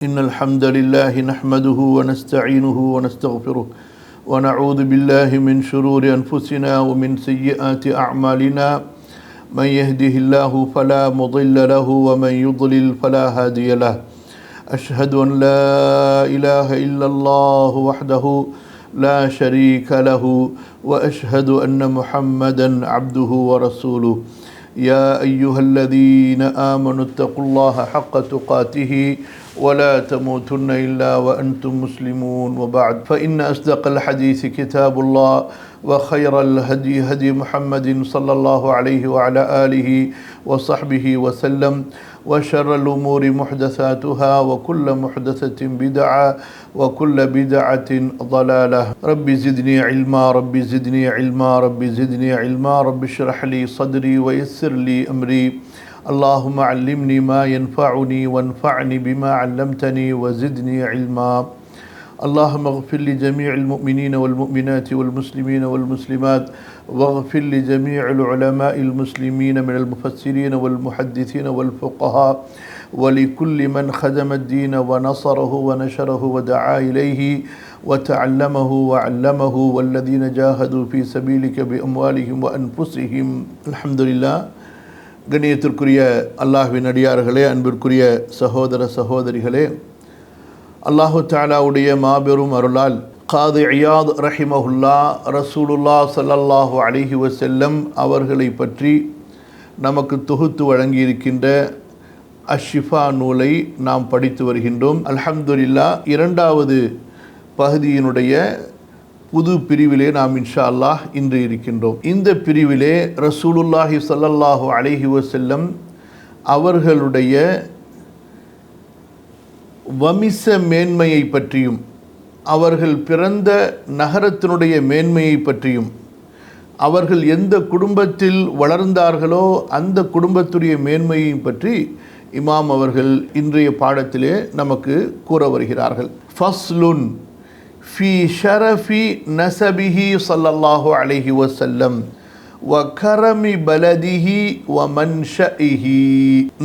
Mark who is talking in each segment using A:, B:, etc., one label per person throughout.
A: إن الحمد لله نحمده ونستعينه ونستغفره ونعوذ بالله من شرور أنفسنا ومن سيئات أعمالنا من يهده الله فلا مضل له ومن يضلل فلا هادي له أشهد أن لا إله إلا الله وحده لا شريك له وأشهد أن محمدا عبده ورسوله يا أيها الذين آمنوا اتقوا الله حق تقاته ولا تموتن إلا وأنتم مسلمون وبعد فإن أصدق الحديث كتاب الله وخير الهدي هدي محمد صلى الله عليه وعلى آله وصحبه وسلم وشر الأمور محدثاتها وكل محدثة بدعة وكل بدعة ضلالة رب زدني علما رب زدني علما رب زدني علما رب اشرح لي صدري ويسر لي أمري اللهم علمني ما ينفعني وانفعني بما علمتني وزدني علما اللهم اغفر لجميع المؤمنين والمؤمنات والمسلمين والمسلمات واغفر لجميع العلماء المسلمين من المفسرين والمحدثين والفقهاء ولكل من خدم الدين ونصره ونشره ودعا إليه وتعلمه وعلمه والذين جاهدوا في سبيلك بأموالهم وأنفسهم الحمد لله. கண்ணியத்திற்குரிய அல்லாஹ்வின் அடியார்களே, அன்பிற்குரிய சகோதர சகோதரிகளே, அல்லாஹு தஆலாவுடைய மாபெரும் அருளால் காதி இயாத் ரஹிமஹுல்லா ரசூலுல்லாஹ் ஸல்லல்லாஹு அலைஹி வஸல்லம் அவர்களை பற்றி நமக்கு தொகுத்து வழங்கியிருக்கின்ற அஷ்ஷிஃபா நூலை நாம் படித்து வருகின்றோம். அல்ஹம்துலில்லாஹ், இரண்டாவது பகுதியினுடைய புது பிரிவிலே நாம் இன்ஷா அல்லாஹ் இன்று இருக்கின்றோம். இந்த பிரிவிலே ரசூலுல்லாஹி ஸல்லல்லாஹு அலைஹி வஸல்லம் அவர்களுடைய வம்ச மேன்மையை பற்றியும் அவர்கள் பிறந்த நகரத்தினுடைய மேன்மையை பற்றியும் அவர்கள் எந்த குடும்பத்தில் வளர்ந்தார்களோ அந்த குடும்பத்துடைய மேன்மையை பற்றி இமாம் அவர்கள் இன்றைய பாடத்திலே நமக்கு கூற வருகிறார்கள். ஃபஸ்லுன் ஃபி ஷரஃபி நஸபிஹி ஸல்லல்லாஹு அலைஹி வஸல்லம் வ கரமி பலதிஹி வ மன்ஷஇஹி.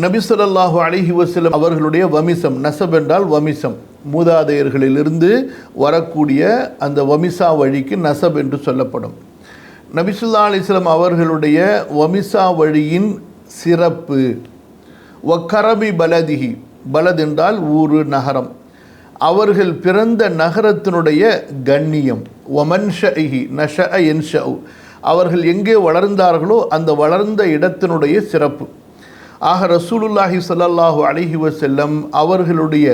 A: நபி ஸல்லல்லாஹு அலைஹி வஸல்லம் அவர்களுடைய வம்சம், நஸப் என்றால் வம்சம், மூதாதையர்களிலிருந்து வரக்கூடிய அந்த வம்சா வழிக்கு நஸப் என்று சொல்லப்படும். நபி ஸல்லல்லாஹு அலைஹி வஸல்லம் அவர்களுடைய வம்சா வழியின் சிறப்பு. வ கரமி பலதிஹி, பலத் என்றால் ஊரு, நகரம், அவர்கள் பிறந்த நகரத்தினுடைய கண்ணியம். வ மன்ஷஇஹி, நஷஅ யன்ஷஉ, அவர்கள் எங்கே வளர்ந்தார்களோ அந்த வளர்ந்த இடத்தினுடைய சிறப்பு. ஆக ரசூலுல்லாஹி ஸல்லல்லாஹு அலைஹி வஸல்லம் அவர்களுடைய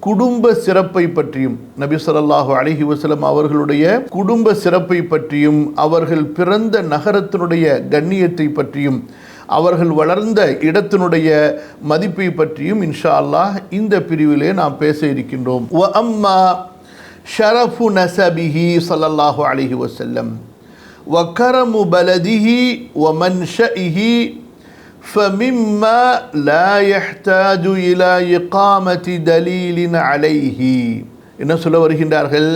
A: குடும்ப சிறப்பை பற்றியும், நபி ஸல்லல்லாஹு அலைஹி வஸல்லம் அவர்களுடைய குடும்ப சிறப்பை பற்றியும், அவர்கள் பிறந்த நகரத்தினுடைய கண்ணியத்தை பற்றியும், அவர்கள் வளர்ந்த இடத்தினுடைய மதிப்பை பற்றியும் இன்ஷா அல்லாஹ் இந்த பிரிவிலே நாம் பேச இருக்கின்றோம். வ அம்மா ஷரஃபு நஸபிஹி ஸல்லல்லாஹு அலைஹி வஸல்லம் வ கரமு பலதிஹி வ மன்ஷஇஹி فمما لا يحتاج إلى إقامة دليل عليه. என்ன சொல்ல வருகின்றார்கள்?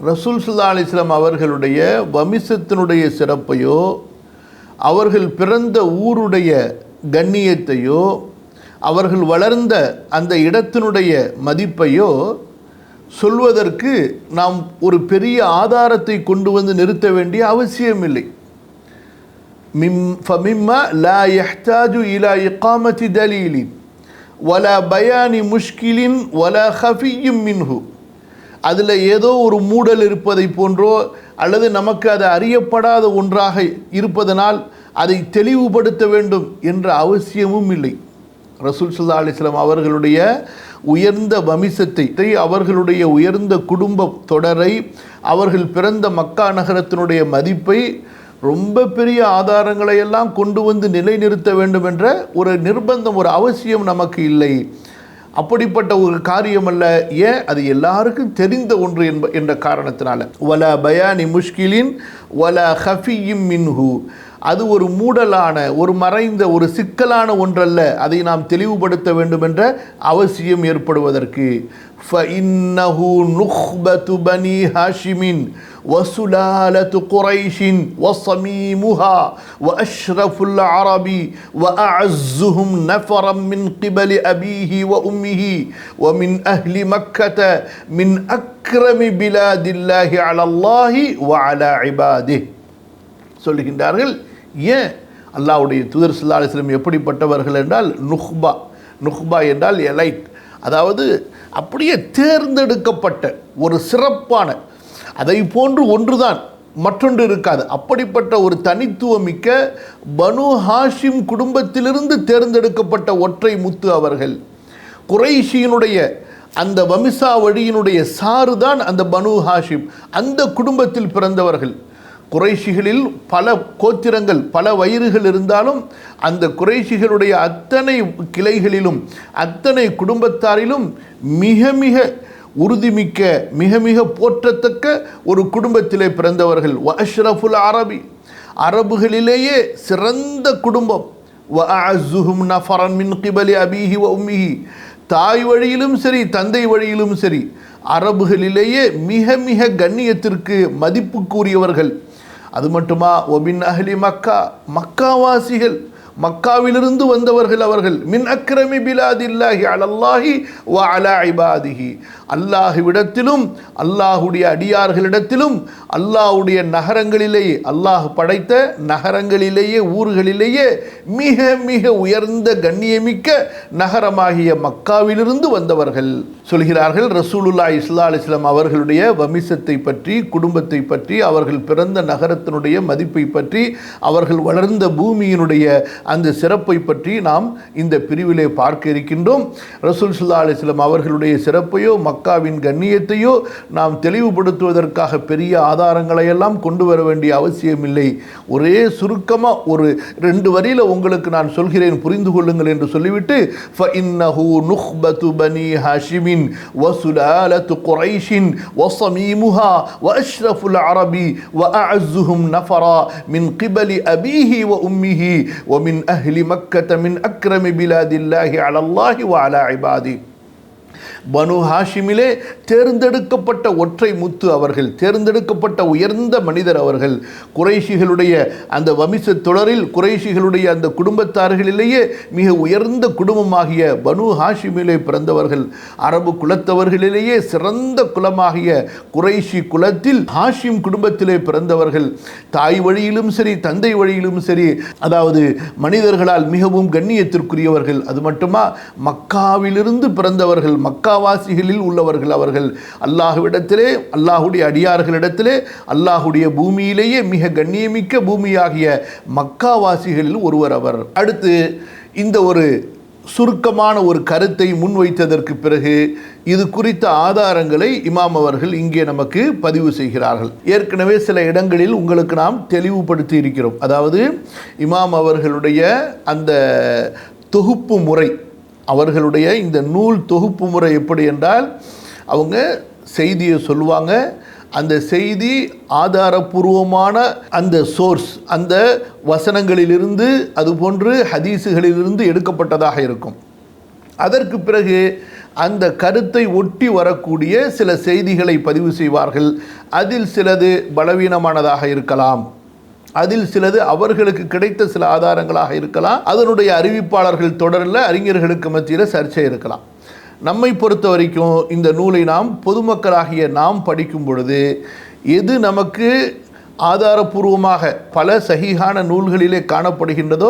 A: ரசூல் ஸல்லல்லாஹு அலைஹி வஸல்லம் அவர்களுடைய வம்சத்தினுடைய சிறப்பையோ அவர்கள் பிறந்த ஊருடைய கண்ணியத்தையோ அவர்கள் வளர்ந்த அந்த இடத்தினுடைய மதிப்பையோ சொல்வதற்கு நாம் ஒரு பெரிய ஆதாரத்தை கொண்டு வந்து நிறுத்த வேண்டிய அவசியமில்லை. فَمِمَّا لَا يَحْتَاجُ إِلَى إِقَامَةِ دَلِيلٍ وَلَا بَيَانِ مُشْكِلٍ وَلَا خَفِيٍّ مِنْهُ. அதில் ஏதோ ஒரு மூடல் இருப்பதை போன்றோ அல்லது நமக்கு அது அறியப்படாத ஒன்றாக இருப்பதனால் அதை தெளிவுபடுத்த வேண்டும் என்ற அவசியமும் இல்லை. ரசூல் ஸல்லல்லாஹு அலைஹி வஸல்லம் அவர்களுடைய உயர்ந்த வம்சத்தை, அவர்களுடைய உயர்ந்த குடும்ப தொடரை, அவர்கள் பிறந்த மக்கா நகரத்தினுடைய மதிப்பை ரொம்ப பெரிய ஆதாரங்களை எல்லாம் கொண்டு வந்து நிலைநிறுத்த வேண்டும் என்ற ஒரு நிர்பந்தம், ஒரு அவசியம் நமக்கு இல்லை. அப்படிப்பட்ட ஒரு காரியம் அல்ல. ஏன்? அது எல்லாருக்கும் தெரிந்த ஒன்று என்ற காரணத்தினால. வலா பயானி முஷ்கிலின் வலா ஹஃபியும் மின்ஹு, அது ஒரு மூடலான, ஒரு மறைந்த, ஒரு சிக்கலான ஒன்றல்ல. அதை நாம் தெளிவுபடுத்த வேண்டும் என்ற அவசியம் ஏற்படுவதற்கு فَإِنَّهُ نُخْبَةُ بَنِي هَاشِمٍ وَسُلَالَةُ قُرَيْشٍ وَصَمِيمُهَا وَأَشْرَفُ الْعَرَبِ وَأَعَزُّهُمْ نَفَرًا مِنْ قِبَلِ أَبِيهِ وَأُمِّهِ وَمِنْ أَهْلِ مَكَّةَ مِنْ أَكْرَمِ بِلَادِ اللَّهِ عَلَى اللَّهِ وَعَلَى عِبَادِهِ சொல்லுகின்றார்கள். ஏன் அல்லாஹ்வுடைய தூதர் ஸல்லல்லாஹு அலைஹி வஸல்லம் எப்படிப்பட்டவர்கள் என்றால், நுஹ்பா என்றால் எலைட், அதாவது அப்படியே தேர்ந்தெடுக்கப்பட்ட ஒரு சிறப்பான, அதை போன்று ஒன்றுதான் மற்றொன்று இருக்காது, அப்படிப்பட்ட ஒரு தனித்துவமிக்க பனு ஹாஷிம் குடும்பத்திலிருந்து தேர்ந்தெடுக்கப்பட்ட ஒற்றை முத்து அவர்கள். குறைஷியினுடைய அந்த வம்சாவழியினுடைய சாறுதான் அந்த பனு ஹாஷிம், அந்த குடும்பத்தில் பிறந்தவர்கள். குறைஷிகளில் பல கோத்திரங்கள், பல வயிறுகள் இருந்தாலும் அந்த குறைஷிகளுடைய அத்தனை கிளைகளிலும் அத்தனை குடும்பத்தாரிலும் மிக மிக உறுதிமிக்க, மிக மிக போற்றத்தக்க ஒரு குடும்பத்திலே பிறந்தவர்கள். வஅஷ்ரஃபுல் அரபி, அரபுகளிலேயே சிறந்த குடும்பம். வஅஅஸ்ஸுஹும் நஃபரன் மின் கிபலி அபீஹி வ உம்மிஹி, தாய் வழியிலும் சரி தந்தை வழியிலும் சரி அரபுகளிலேயே மிக மிக கண்ணியத்திற்கு மதிப்புக்குரியவர்கள். அது மட்டுமா, ஒபின் அஹ்லி மக்கா, மக்காவாசிகள், மக்காவிலிருந்து வந்தவர்கள் அவர்கள். மின் அக்ரமி பிலாதில்லாஹி அலல்லாஹி வ அலா இபாதிஹி, அல்லாஹ்விடத்திலும் அல்லாஹுடைய அடியார்களிடத்திலும் அல்லாஹுடைய நகரங்களிலேயே, அல்லாஹ் படைத்த நகரங்களிலேயே, ஊர்களிலேயே மிக மிக உயர்ந்த கண்ணியமிக்க நகரமாகிய மக்காவிலிருந்து வந்தவர்கள். சொல்கிறார்கள், ரசூலுல்லாஹி ஸல்லல்லாஹு அலைஹி வஸல்லம் அவர்களுடைய வம்சத்தை பற்றி, குடும்பத்தை பற்றி, அவர்கள் பிறந்த நகரத்தினுடைய மதிப்பை பற்றி, அவர்கள் வளர்ந்த பூமியினுடைய அந்த சிறப்பை பற்றி நாம் இந்த பிரிவிலே பார்க்க இருக்கின்றோம். ரசூல் ஸல்லல்லாஹு அலைஹி வஸல்லம் அவர்களுடைய சிறப்பையோ மக்காவின் கண்ணியத்தையோ நாம் தெளிவுபடுத்துவதற்காக பெரிய ஆதாரங்களை எல்லாம் கொண்டு வர வேண்டிய அவசியமில்லை. ஒரே சுருக்கமாக ஒரு 2 வரியில் உங்களுக்கு நான் சொல்கிறேன், புரிந்து கொள்ளுங்கள் என்று சொல்லிவிட்டு, فَإِنَّهُ نُخْبَةُ بَنِي هَاشِمٍ وَسُلَالَةُ قُرَيْشٍ وَصَمِيمُهَا وَأَشْرَفُ الْعَرَبِ وَأَعَزُّهُمْ نَفَرًا مِنْ قِبَلِ أَبِيهِ وَأُمِّهِ وَمِنْ أَهْلِ مَكَّةَ مِنْ أَكْرَمِ بِلَادِ اللَّهِ عَلَى اللَّهِ وَعَلَى عِبَادِهِ. பனு ஹாஷிமிலே தேர்ந்தெடுக்கப்பட்ட ஒற்றை முத்து அவர்கள், தேர்ந்தெடுக்கப்பட்ட உயர்ந்த மனிதர் அவர்கள். குறைஷிகளுடைய அந்த வம்ச தொடரில், குறைஷிகளுடைய அந்த குடும்பத்தார்களிலேயே மிக உயர்ந்த குடும்பமாகிய பனு ஹாஷிமிலே பிறந்தவர்கள். அரபு குலத்தவர்களிலேயே சிறந்த குலமாகிய குறைஷி குலத்தில் ஹாஷிம் குடும்பத்திலே பிறந்தவர்கள். தாய் வழியிலும் சரி தந்தை வழியிலும் சரி, அதாவது மனிதர்களால் மிகவும் கண்ணியத்திற்குரியவர்கள். அது மட்டுமா, மக்காவிலிருந்து பிறந்தவர்கள், மக்காவாசிகளில் உள்ளவர்கள் அவர்கள். அல்லாஹ்விடத்திலே, அல்லாஹுடைய அடியார்களிடத்திலே, அல்லாஹுடைய பூமியிலேயே மிக கண்ணியமிக்க பூமியாகிய மக்காவாசிகளில் ஒருவர் அவர். அடுத்து இந்த ஒரு சுருக்கமான ஒரு கருத்தை முன்வைத்ததற்கு பிறகு இது குறித்த ஆதாரங்களை இமாம் அவர்கள் இங்கே நமக்கு பதிவு செய்கிறார்கள். ஏற்கனவே சில இடங்களில் உங்களுக்கு நாம் தெளிவுபடுத்தி இருக்கிறோம். அதாவது இமாம் அவர்களுடைய அந்த தொகுப்பு முறை, அவர்களுடைய இந்த நூல் தொகுப்பு முறை எப்படி என்றால், அவங்க செய்தியை சொல்லுவாங்க, அந்த செய்தி ஆதாரபூர்வமான அந்த சோர்ஸ், அந்த வசனங்களிலிருந்து, அதுபோன்று ஹதீஸுகளிலிருந்து எடுக்கப்பட்டதாக இருக்கும். அதற்கு பிறகு அந்த கருத்தை ஒட்டி வரக்கூடிய சில செய்திகளை பதிவு செய்வார்கள். அதில் சிலது பலவீனமானதாக இருக்கலாம், அதில் சிலது அவர்களுக்கு கிடைத்த சில ஆதாரங்களாக இருக்கலாம். அதனுடைய அறிவிப்பாளர்கள் தொடரில் அறிஞர்களுக்கு மத்தியில் சர்ச்சை இருக்கலாம். நம்மை பொறுத்த வரைக்கும் இந்த நூலை நாம் பொதுமக்களாகிய நாம் படிக்கும் பொழுது எது நமக்கு ஆதாரபூர்வமாக பல சஹீஹான நூல்களிலே காணப்படுகின்றதோ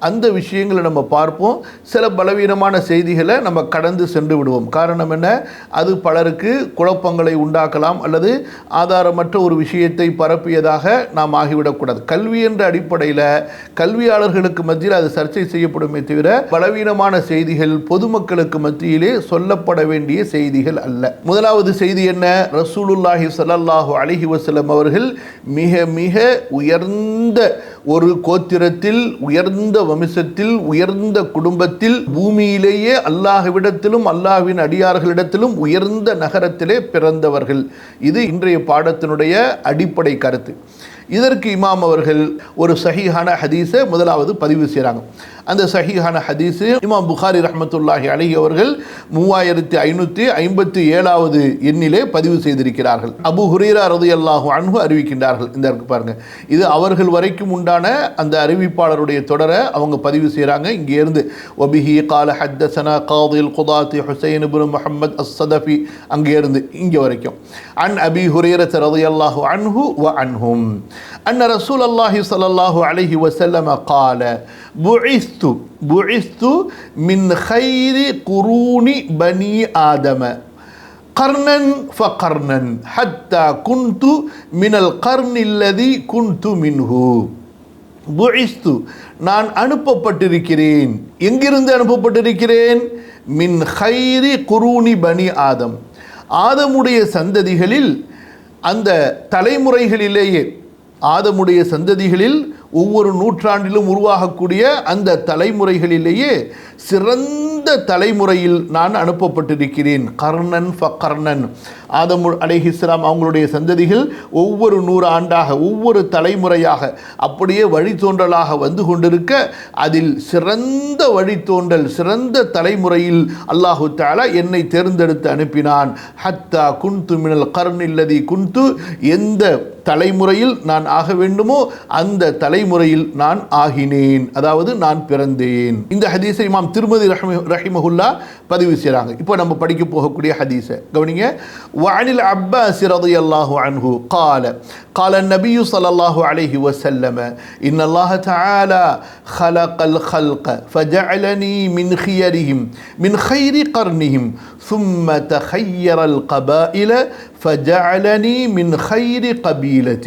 A: அந்த விஷயங்களை நம்ம பார்ப்போம். சில பலவீனமான செய்திகளை நம்ம கடந்து சென்று விடுவோம். காரணம் என்ன? அது பலருக்கு குழப்பங்களை உண்டாக்கலாம், அல்லது ஆதாரமற்ற ஒரு விஷயத்தை பரப்பியதாக நாம் ஆகிவிடக்கூடாது. கல்வி என்ற அடிப்படையில் கல்வியாளர்களுக்கு மத்தியில் அது சர்ச்சை செய்யப்படுமே தவிர பலவீனமான செய்திகள் பொதுமக்களுக்கு மத்தியிலே சொல்லப்பட வேண்டிய செய்திகள் அல்ல. முதலாவது செய்தி என்ன? ரசூலுல்லாஹி ஸல்லல்லாஹு அலைஹி வஸல்லம் அவர்கள் மிக மிக உயர்ந்த ஒரு கோத்திரத்தில், உயர்ந்த வம்சத்தில், உயர்ந்த குடும்பத்தில், பூமியிலேயே அல்லாஹ்விடத்திலும் அல்லாஹ்வின் அடியார்களிடத்திலும் உயர்ந்த நகரத்திலே பிறந்தவர்கள். இது இன்றைய பாடத்தினுடைய அடிப்படை கருத்து. இதற்கு இமாம் அவர்கள் ஒரு சஹீஹான ஹதீஸை முதலாவது பதிவு செய்கிறாங்க. அந்த சஹீஹான ஹதீஸு இமாம் புகாரி ரஹ்மத்துல்லாஹி அலைஹி அவர்கள் 3557வது எண்ணிலே பதிவு செய்திருக்கிறார்கள். அபூ ஹுரைரா ரலியல்லாஹு அன்ஹு அறிவிக்கின்றார்கள். இந்த இருக்கு பாருங்க, இது அவர்கள் வரைக்கும் உண்டான அந்த அறிவிப்பாளருடைய தொடரை அவங்க பதிவு செய்கிறாங்க. இங்கே இருந்து வபிஹி கால ஹத்தஸனா காதில் குதாத்தி ஹுசைன் இப்னு முஹம்மத் அஸ்-ஸதஃபி, அங்கே இருந்து இங்கே வரைக்கும் அன் அபி ஹுரைரா ரலியல்லாஹு அன்ஹு வ அன்ஹும் அன்ன ரசூலல்லாஹி ஸல்லல்லாஹு அலைஹி வஸல்லம் قال بعثت من خير قرون بني آدم قرنا فقرنا حتى كنت من القرن الذي كنت منه. بعثت நான் அனுப்பப்பட்டிருக்கிறேன். எங்கிருந்து அனுப்பப்பட்டிருக்கிறேன்? மின் خير قرون بني آدم, ஆதமுடைய சந்ததிகளில், அந்த தலைமுறைகளிலேயே, ஆதமுடைய சந்ததிகளில் ஒவ்வொரு நூற்றாண்டிலும் உருவாகக்கூடிய அந்த தலைமுறைகளிலேயே சிறந்த தலைமுறையில் நான் அனுப்பப்பட்டிருக்கிறேன். கர்ணன் ஃபகர்ணன், ஆதம் அலைஹிஸ்ஸலாம் அவங்களுடைய சந்ததிகள் ஒவ்வொரு 100 ஆண்டாக, ஒவ்வொரு தலைமுறையாக அப்படியே வழித்தோன்றலாக வந்து கொண்டிருக்க, அதில் சிறந்த வழித்தோன்றல், சிறந்த தலைமுறையில் அல்லாஹு தஆலா என்னை தேர்ந்தெடுத்து அனுப்பினான். ஹத்தா குன்து மினல் கர்னில்லதி குன்து, எந்த தலைமுறையில் நான் ஆக வேண்டுமோ அந்த தலைமுறையில் நான் ஆகினேன், அதாவது நான் பிறந்தேன். இந்த ஹதீஸை இமாம் திருமதி ரஹிமஹுல்லா பதிவு செய்கிறாங்க. இப்போ நம்ம படிக்க போகக்கூடிய ஹதீஸை கவனிங்க. வஅனில் அப்பாஸ் ரலியல்லாஹு அன்ஹு قال قال النبي صلى الله عليه وسلم إن الله تعالى خلق الخلق فجعلني من خيرهم من خير قرنهم ثم تخير القبائل فجعلني من خير قبيلة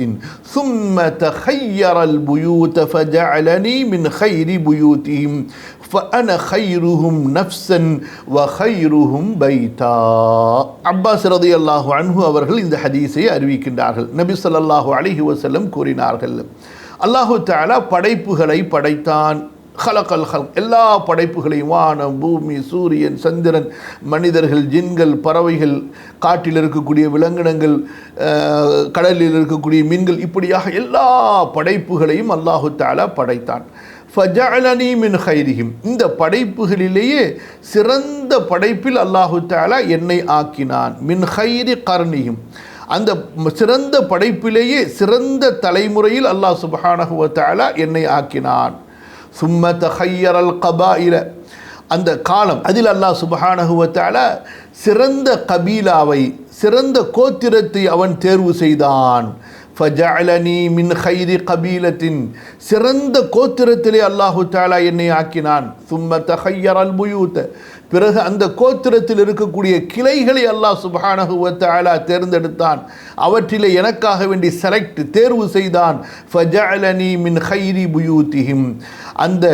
A: ثم تخير البيوت فجعلني من خير بيوتهم فأنا خيرهم نفسا وخيرهم بيتا. அப்பாஸ் ரலியல்லாஹு அன்ஹு அவர்கள் இந்த ஹதீஸை அறிவிக்கின்றார்கள். நபி ஸல்லல்லாஹு அலைஹி வஸல்லம் கூறினார்கள், அல்லாஹு தஆலா படைப்புகளை படைத்தான். ஹலகல் ஹல்க், எல்லா படைப்புகளையும், வானம், பூமி, சூரியன், சந்திரன், மனிதர்கள், ஜின்கள், பறவைகள், காட்டில் இருக்கக்கூடிய விலங்கினங்கள், கடலில் இருக்கக்கூடிய மீன்கள், இப்படியாக எல்லா படைப்புகளையும் அல்லாஹு தஆலா படைத்தான். ஃபஜஅலனி மின் கைரிஹிம், இந்த படைப்புகளிலேயே சிறந்த படைப்பில் அல்லாஹு தஆலா என்னை ஆக்கினான். மின் கைரி கர்னிஹிம், அந்த சிறந்த படைப்பிலேயே சிறந்த தலைமுறையில் அல்லாஹ் சுப்ஹானஹு வ தஆலா என்னை ஆக்கினான். சும்ம தஹய்யரல் கபாயில, அந்த காலம், அதில் அல்லாஹ் சுப்ஹானஹு வ தஆலா சிறந்த கபீலாவை, சிறந்த கோத்திரத்தை அவன் தேர்வு செய்தான். ஃபஜஅலனி மின் கைரி கபீலத்தின், சிறந்த கோத்திரத்திலே அல்லாஹு தஆலா என்னை ஆக்கினான். சும்ம தஹய்யரல் புயூத், பிறகு அந்த கோத்திரத்தில் இருக்கக்கூடிய கிளைகளை அல்லாஹ் சுப்ஹானஹு வ தஆலா தேர்ந்தெடுத்தான், அவற்றிலே எனக்காக வேண்டி தேர்வு செய்தான். ஃபஜஅலனி மின் கைரி புயூத்திஹிம், அந்த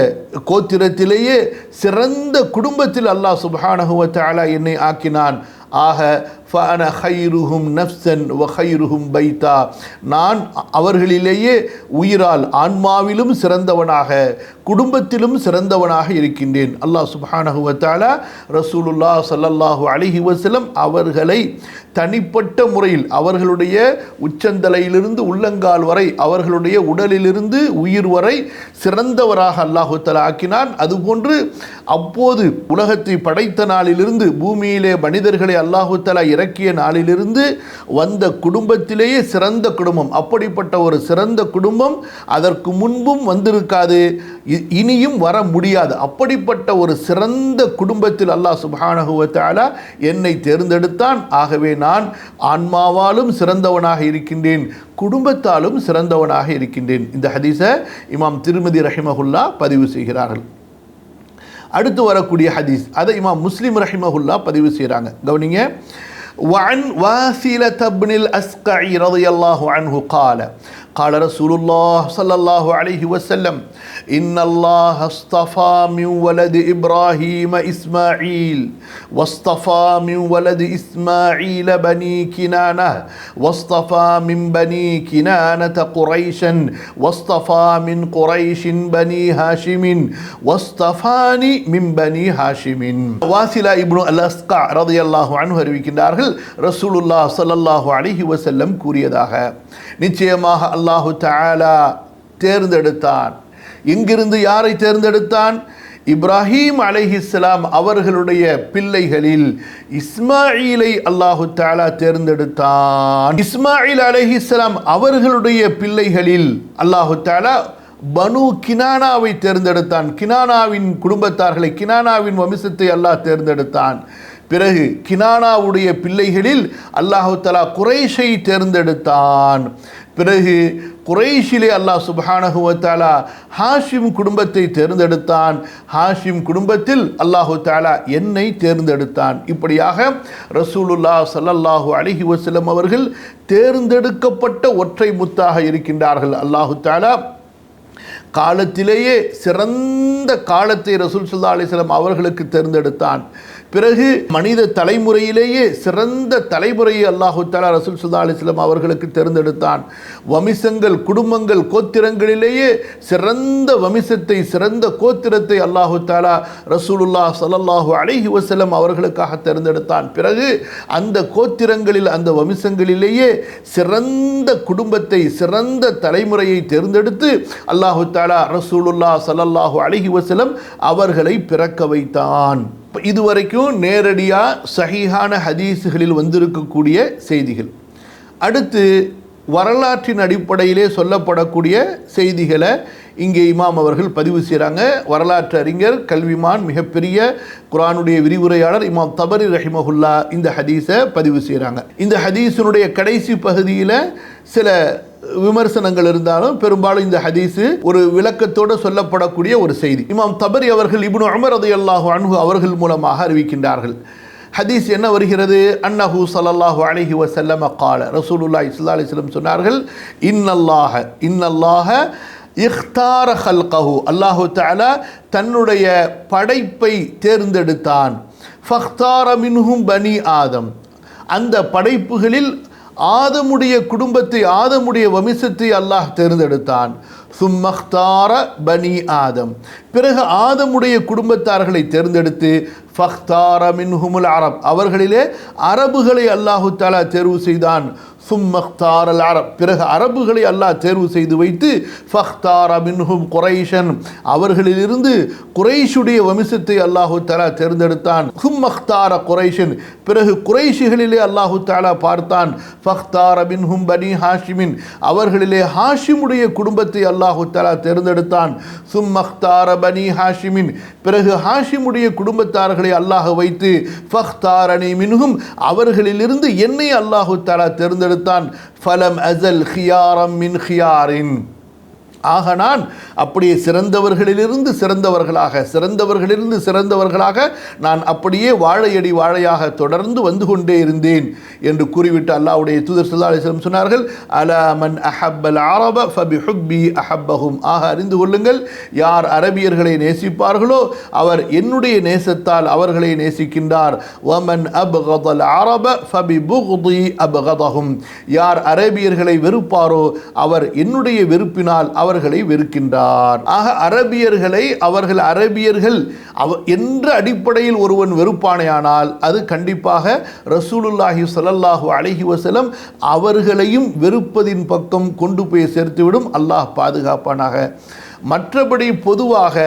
A: கோத்திரத்திலேயே சிறந்த குடும்பத்தில் அல்லாஹ் சுப்ஹானஹு வ தஆலா என்னை ஆக்கினான். ஆக ஃபஅன கைருஹும் நஃப்ஸன் வ கைருஹும் பைத்தா, நான் அவர்களிலேயே உயிரால், ஆன்மாவிலும் சிறந்தவனாக, குடும்பத்திலும் சிறந்தவனாக இருக்கின்றேன். அல்லாஹ் சுப்ஹானஹு வ தஆலா ரசூலுல்லாஹ் ஸல்லல்லாஹு அலைஹி வஸல்லம் அவர்களை தனிப்பட்ட முறையில், அவர்களுடைய உச்சந்தலையிலிருந்து உள்ளங்கால் வரை, அவர்களுடைய உடலிலிருந்து உயிர் வரை சிறந்தவராக அல்லாஹு தஆலா ஆக்கினான். அதுபோன்று அப்போது உலகத்தை படைத்த நாளிலிருந்து, பூமியிலே மனிதர்களை அல்லாஹு தஆலா இறக்கிய நாளிலிருந்து வந்த குடும்பத்திலேயே சிறந்த குடும்பம், அப்படிப்பட்ட ஒரு சிறந்த குடும்பம் அதற்கு முன்பும் வந்திருக்காது, இனியும் வர முடியாது. அப்படிப்பட்ட ஒரு சிறந்த குடும்பத்தில் அல்லாஹ் சுப்ஹானஹு வ தஆலா என்னை தேர்ந்தெடுத்தான். ஆகவே நான் ஆன்மாவாலும் சிறந்தவனாக இருக்கின்றேன், குடும்பத்தாலும் சிறந்தவனாக இருக்கின்றேன். இந்த ஹதீஸை இமாம் திருமதி ரஹிமஹுல்லா பதிவு செய்கிறார்கள். அடுத்து வரக்கூடிய ஹதீஸ், அதை இமாம் முஸ்லிம் ரஹிமஹுல்லா பதிவு செய்கிறாங்க. கவனிங்க. وعن واثلة بن الأسقع رضي الله عنه قال قال رسول الله صلى الله عليه وسلم إن الله اصطفى من ولد إبراهيم إسماعيل واصطفى من ولد إسماعيل بني كنانة واصطفى من بني كنانة قريشا واصطفى من قريش بني هاشم واصطفاني من بني هاشم. واثلة ابن الأسقع رضي الله عنه அறிவிக்கின்றார்கள், ரசூலுல்லாஹ் ஸல்லல்லாஹு அலைஹி வஸல்லம் கூறியதாக, நிச்சயமாக அல்லாஹு தஆலா தேர்ந்தெடுத்தான். எங்கிருந்து யாரை தேர்ந்தெடுத்தான்? இப்ராஹீம் அலைஹிஸ்ஸலாம் அவர்களுடைய பிள்ளைகளில் இஸ்மாயிலை அல்லாஹு தஆலா தேர்ந்தெடுத்தான். இஸ்மாயில் அலைஹிஸ்ஸலாம் அவர்களுடைய பிள்ளைகளில் அல்லாஹு தஆலா பனு கினானாவை தேர்ந்தெடுத்தான். கினானாவின் குடும்பத்தார்களை, கினானாவின் வம்சத்தை அல்லாஹ் தேர்ந்தெடுத்தான். பிறகு கினானாவுடைய பிள்ளைகளில் அல்லாஹு தஆலா குறைஷை தேர்ந்தெடுத்தான். பிறகு குறைஷிலே அல்லாஹ் சுப்ஹானஹு வ தஆலா ஹாஷிம் குடும்பத்தை தேர்ந்தெடுத்தான். ஹாஷிம் குடும்பத்தில் அல்லாஹு தஆலா என்னை தேர்ந்தெடுத்தான். இப்படியாக ரசூலுல்லாஹ் ஸல்லல்லாஹு அலைஹி வஸல்லம் அவர்கள் தேர்ந்தெடுக்கப்பட்ட ஒற்றை முத்தாக இருக்கின்றார்கள். அல்லாஹு தஆலா காலத்திலேயே சிறந்த காலத்தை ரசூல் ஸல்லல்லாஹு அலைஹி வஸல்லம் அவர்களுக்கு தேர்ந்தெடுத்தான். பிறகு மனித தலைமுறையிலேயே சிறந்த தலைமுறையை அல்லாஹு தஆலா ரசூல் ஸல்லல்லாஹு அலைஹி வஸல்லம் அவர்களுக்கு தேர்ந்தெடுத்தான். வம்சங்கள், குடும்பங்கள், கோத்திரங்களிலேயே சிறந்த வம்சத்தை, சிறந்த கோத்திரத்தை அல்லாஹு தஆலா ரசூலுல்லாஹ் ஸல்லல்லாஹு அலைஹி வஸல்லம் அவர்களுக்காக தேர்ந்தெடுத்தான். பிறகு அந்த கோத்திரங்களில், அந்த வம்சங்களிலேயே சிறந்த குடும்பத்தை, சிறந்த தலைமுறையை தேர்ந்தெடுத்து அல்லாஹு தஆலா ரசூலுல்லாஹ் ஸல்லல்லாஹு அலைஹி வஸல்லம் அவர்களை பிறக்க வைத்தான். இதுவரைக்கும் நேரடியாக சஹீஹான ஹதீஸுகளில் வந்திருக்கக்கூடிய செய்திகள். அடுத்து வரலாற்றின் அடிப்படையிலே சொல்லப்படக்கூடிய செய்திகளை இங்கே இமாம் அவர்கள் பதிவு செய்கிறாங்க. வரலாற்று அறிஞர், கல்விமான், மிகப்பெரிய குர்ஆனுடைய விரிவுரையாளர் இமாம் தபரி ரஹிமஹுல்லா இந்த ஹதீஸை பதிவு செய்கிறாங்க. இந்த ஹதீஸினுடைய கடைசி பகுதியில் சில விமர்சனங்கள் இருந்தாலும் பெரும்பாலும் இந்த ஹதீஸு ஒரு விளக்கத்தோடு சொல்லப்படக்கூடிய ஒரு செய்தி. இமாம் தபரி அவர்கள் இப்னு உமர் ரலியல்லாஹு அன்ஹு அவர்கள் மூலமாக அறிவிக்கின்றார்கள். ஹதீஸ் என்ன வருகிறது? அன்னஹு ஸல்லல்லாஹு அலைஹி வஸல்லம் قال ரசூலுல்லாஹி ஸல்லல்லாஹு அலைஹி வஸல்லம் சொன்னார்கள், இன்னல்லாஹ இக்தார ஹல்கஹு, அல்லாஹு தஆலா தன்னுடைய படைப்பை தேர்ந்தெடுத்தான். ஃபக்தார மின்ஹும் பனி ஆதம், அந்த படைப்புகளில் ஆதமுடைய குடும்பத்தை, ஆதமுடைய வம்சத்தை அல்லாஹ் தேர்ந்தெடுத்தான். சும்மக்தார பனி ஆதம், பிறகு ஆதமுடைய குடும்பத்தார்களை தேர்ந்தெடுத்து ஃபக்தார மின்ஹுமுல் அரப், அவர்களிலே அரபுகளை அல்லாஹு தஆலா தேர்வு செய்தான். சும்மக்தார் அல் அரப், பிறகு அரபுகளை அல்லாஹ் தேர்வு செய்து வைத்து ஃபக்தார மின்ஹும் குரைஷன், அவர்களிலிருந்து குரைஷுடைய வம்சத்தை அல்லாஹு தஆலா தேர்ந்தெடுத்தான். சும்மக்தார குரைஷன், பிறகு குரைஷிகளிலே அல்லாஹு தஆலா பார்த்தான். ஃபக்தார மின்ஹும் பனி ஹாஷிமின், அவர்களிலே ஹாஷிமுடைய குடும்பத்தை அல்லாஹு தஆலா தேர்ந்தெடுத்தான். சும்மக்தார பனி ஹாஷிமின், பிறகு ஹாஷிமுடைய குடும்பத்தார்களை அல்லாஹ் வைத்து ஃபக்தாரனி மின்ஹும், அவர்களிலிருந்து என்னை அல்லாஹு தஆலா தேர்ந்தெடுத்தான். ஃபலம் அஸல் கியாரம் மின் கியாரின், ஆக நான் அப்படியே சிறந்தவர்களிலிருந்து சிறந்தவர்களாக நான் அப்படியே வாழையடி வாழையாக தொடர்ந்து வந்து கொண்டே இருந்தேன் என்று கூறிவிட்டு அல்லாஹ்வுடைய தூதர் ஸல்லல்லாஹு அலைஹி வஸல்லம் சொன்னார்கள், அலா மன் அஹப்பல் அரப ஃபபிஹுப்பி அஹப்பஹும், ஆக அறிந்து கொள்ளுங்கள், யார் அரபியர்களை நேசிப்பார்களோ அவர் என்னுடைய நேசத்தால் அவர்களை நேசிக்கின்றார். வமன் அப்கதல் அரப ஃபபிபுக்தி அப்கதஹும், யார் அரபியர்களை வெறுப்பாரோ அவர் என்னுடைய வெறுப்பினால் அவர்களை வெறுக்கின்றார். ஆக அரபியர்களை அவர்கள் அரபியர்கள் என்ற அடிப்படையில் ஒருவன் வெறுப்பானையானால் அது கண்டிப்பாக ரசூலுல்லாஹி ஸல்லல்லாஹு அலைஹி வஸல்லம் அவர்களையும் வெறுப்பதின் பக்கம் கொண்டு போய் சேர்த்துவிடும். அல்லாஹ் பாதுகாப்பானாக. மற்றபடி பொதுவாக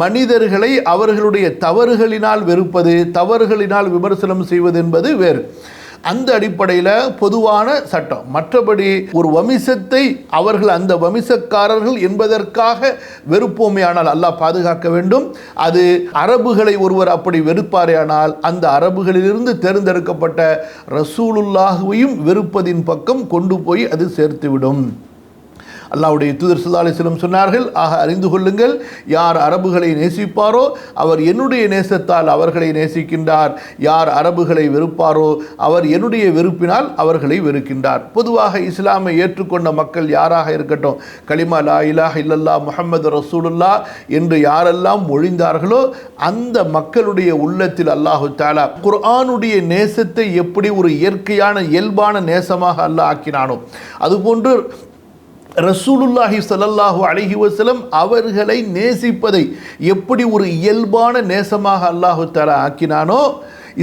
A: மனிதர்களை அவர்களுடைய தவறுகளினால் வெறுப்பது, தவறுகளினால் விமர்சனம் செய்வது என்பது வேறு. அந்த அடிப்படையில் பொதுவான சட்டம். மற்றபடி ஒரு வம்சத்தை அவர்கள் அந்த வம்சக்காரர்கள் என்பதற்காக வெறுப்போமையானால் அல்லாஹ் பாதுகாக்க வேண்டும். அது அரபுகளை ஒருவர் அப்படி வெறுப்பாரேயானால் அந்த அரபுகளிலிருந்து தேர்ந்தெடுக்கப்பட்ட ரசூலுல்லாஹுவையும் வெறுப்பதின் பக்கம் கொண்டு போய் அது சேர்த்துவிடும். அல்லாஹ்வுடைய தூதர் ஸல்லல்லாஹு அலைஹி வஸல்லம் சொன்னார்கள், ஆக அறிந்து கொள்ளுங்கள், யார் அரபுகளை நேசிப்பாரோ அவர் என்னுடைய நேசத்தால் அவர்களை நேசிக்கின்றார். யார் அரபுகளை வெறுப்பாரோ அவர் என்னுடைய வெறுப்பினால் அவர்களை வெறுக்கின்றார். பொதுவாக இஸ்லாமை ஏற்றுக்கொண்ட மக்கள் யாராக இருக்கட்டும், கலிமா லா இலாஹ இல்லல்லாஹ் முஹம்மது ரசூலுல்லாஹ் என்று யாரெல்லாம் மொழிந்தார்களோ அந்த மக்களுடைய உள்ளத்தில் அல்லாஹு தஆலா குர்ஆனுடைய நேசத்தை எப்படி ஒரு இயற்கையான இயல்பான நேசமாக அல்லாஹ் ஆக்கினானோ, அதுபோன்று ரசூலுல்லாஹி ஸல்லல்லாஹு அலைஹி வஸல்லம் அவர்களை நேசிப்பதை எப்படி ஒரு இயல்பான நேசமாக அல்லாஹு தஆலா ஆக்கினானோ,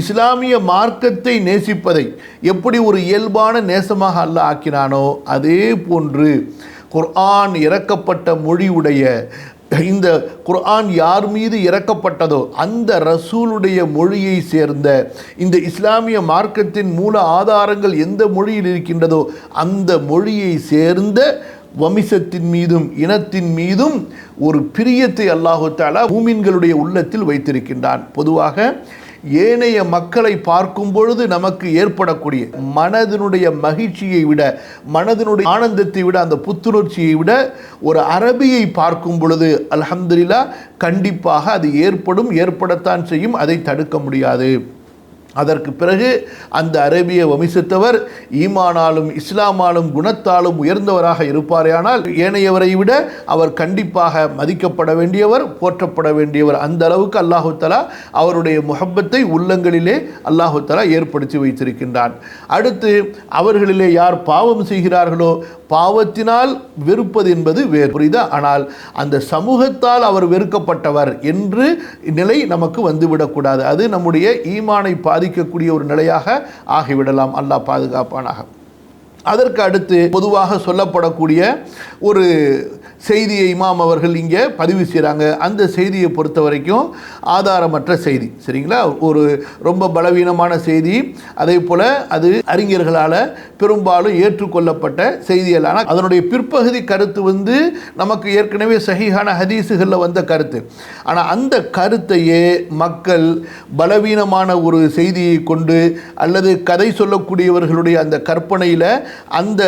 A: இஸ்லாமிய மார்க்கத்தை நேசிப்பதை எப்படி ஒரு இயல்பான நேசமாக அல்லாஹ் ஆக்கினானோ அதே போன்று குர்ஆன் இறக்கப்பட்ட மொழியுடைய இந்த குர்ஆன் யார் மீது இறக்கப்பட்டதோ அந்த ரசூலுடைய மொழியை சேர்ந்த இந்த இஸ்லாமிய மார்க்கத்தின் மூல ஆதாரங்கள் எந்த மொழியில் இருக்கின்றதோ அந்த மொழியை சேர்ந்த வம்சத்தின் மீதும் இனத்தின் மீதும் ஒரு பிரியத்தை அல்லாஹு தஆலா மூமின்களுடைய உள்ளத்தில் வைத்திருக்கின்றான். பொதுவாக ஏனைய மக்களை பார்க்கும் பொழுது நமக்கு ஏற்படக்கூடிய மனதினுடைய மகிழ்ச்சியை விட, மனதினுடைய ஆனந்தத்தை விட, அந்த புத்துணர்ச்சியை விட ஒரு அரபியை பார்க்கும் பொழுது அல்ஹம்துலில்லாஹ் கண்டிப்பாக அது ஏற்படத்தான் செய்யும். அதை தடுக்க முடியாது. அதற்கு பிறகு அந்த அரேபிய வம்சத்தவர் ஈமானாலும் இஸ்லாமாலும் குணத்தாலும் உயர்ந்தவராக இருப்பாரேயானால் ஏனையவரை விட அவர் கண்டிப்பாக மதிக்கப்பட வேண்டியவர், போற்றப்பட வேண்டியவர். அந்த அளவுக்கு அல்லாஹு தஆலா அவருடைய முஹப்பத்தை உள்ளங்களிலே அல்லாஹு தஆலா ஏற்படுத்தி வைத்திருக்கின்றான். அடுத்து அவர்களிலே யார் பாவம் செய்கிறார்களோ பாவத்தினால் வெறுப்பது என்பது வேறு, புரியுதா? ஆனால் அந்த சமூகத்தால் அவர் வெறுக்கப்பட்டவர் என்று நிலை நமக்கு வந்துவிடக்கூடாது. அது நம்முடைய ஈமானை பாதிக்கக்கூடிய ஒரு நிலையாக ஆகிவிடலாம். அல்லாஹ் பாதுகாப்பானாக. அதற்கு அடுத்து பொதுவாக சொல்லப்படக்கூடிய ஒரு செய்தியை இமாம் அவர்கள் இங்கே பதிவு செய்கிறாங்க. அந்த செய்தியை பொறுத்த வரைக்கும் ஆதாரமற்ற செய்தி, சரிங்களா? ஒரு ரொம்ப பலவீனமான செய்தி. அதே போல் அது அறிஞர்களால் பெரும்பாலும் ஏற்றுக்கொள்ளப்பட்ட செய்திகள். ஆனால் அதனுடைய பிற்பகுதி கருத்து நமக்கு ஏற்கனவே சஹீஹான ஹதீஸுகளில் வந்த கருத்து. ஆனால் அந்த கருத்தையே மக்கள் பலவீனமான ஒரு செய்தியை கொண்டு அல்லது கதை சொல்லக்கூடியவர்களுடைய அந்த கற்பனையில் அந்த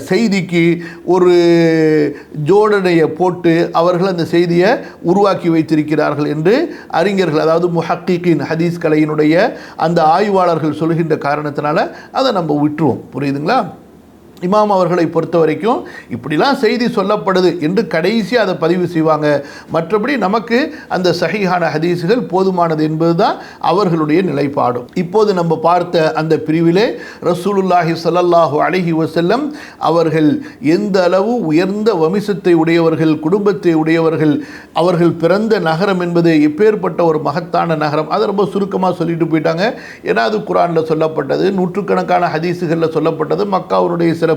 A: செய்திக்கு ஒரு ஜோடனையை போட்டு அவர்கள் அந்த செய்தியை உருவாக்கி வைத்திருக்கிறார்கள் என்று அறிஞர்கள், அதாவது முஹக்கிகின், ஹதீஸ் கலையினுடைய அந்த ஆய்வாளர்கள் சொல்கின்ற காரணத்தினால அதை நம்ம விட்டுருவோம். புரியுதுங்களா? இமாம் அவர்களை பொறுத்த வரைக்கும் இப்படிலாம் செய்தி சொல்லப்படுது என்று கடைசி அதை பதிவு செய்வாங்க. மற்றபடி நமக்கு அந்த சஹீஹான ஹதீஸுகள் போதுமானது என்பதுதான் அவர்களுடைய நிலைப்பாடு. இப்போது நம்ம பார்த்த அந்த பிரிவிலே ரசூலுல்லாஹி ஸல்லல்லாஹு அலைஹி வஸல்லம் அவர்கள் எந்த அளவு உயர்ந்த வம்சத்தை உடையவர்கள், குடும்பத்தை உடையவர்கள், அவர்கள் பிறந்த நகரம் என்பது எப்பேற்பட்ட ஒரு மகத்தான நகரம், அதை ரொம்ப சுருக்கமாக சொல்லிட்டு போயிட்டாங்க. ஏன்னா அது குர்ஆனில் சொல்லப்பட்டது, நூற்றுக்கணக்கான ஹதீஸுகளில் சொல்லப்பட்டது. மக்காவுடைய சிறப்பு,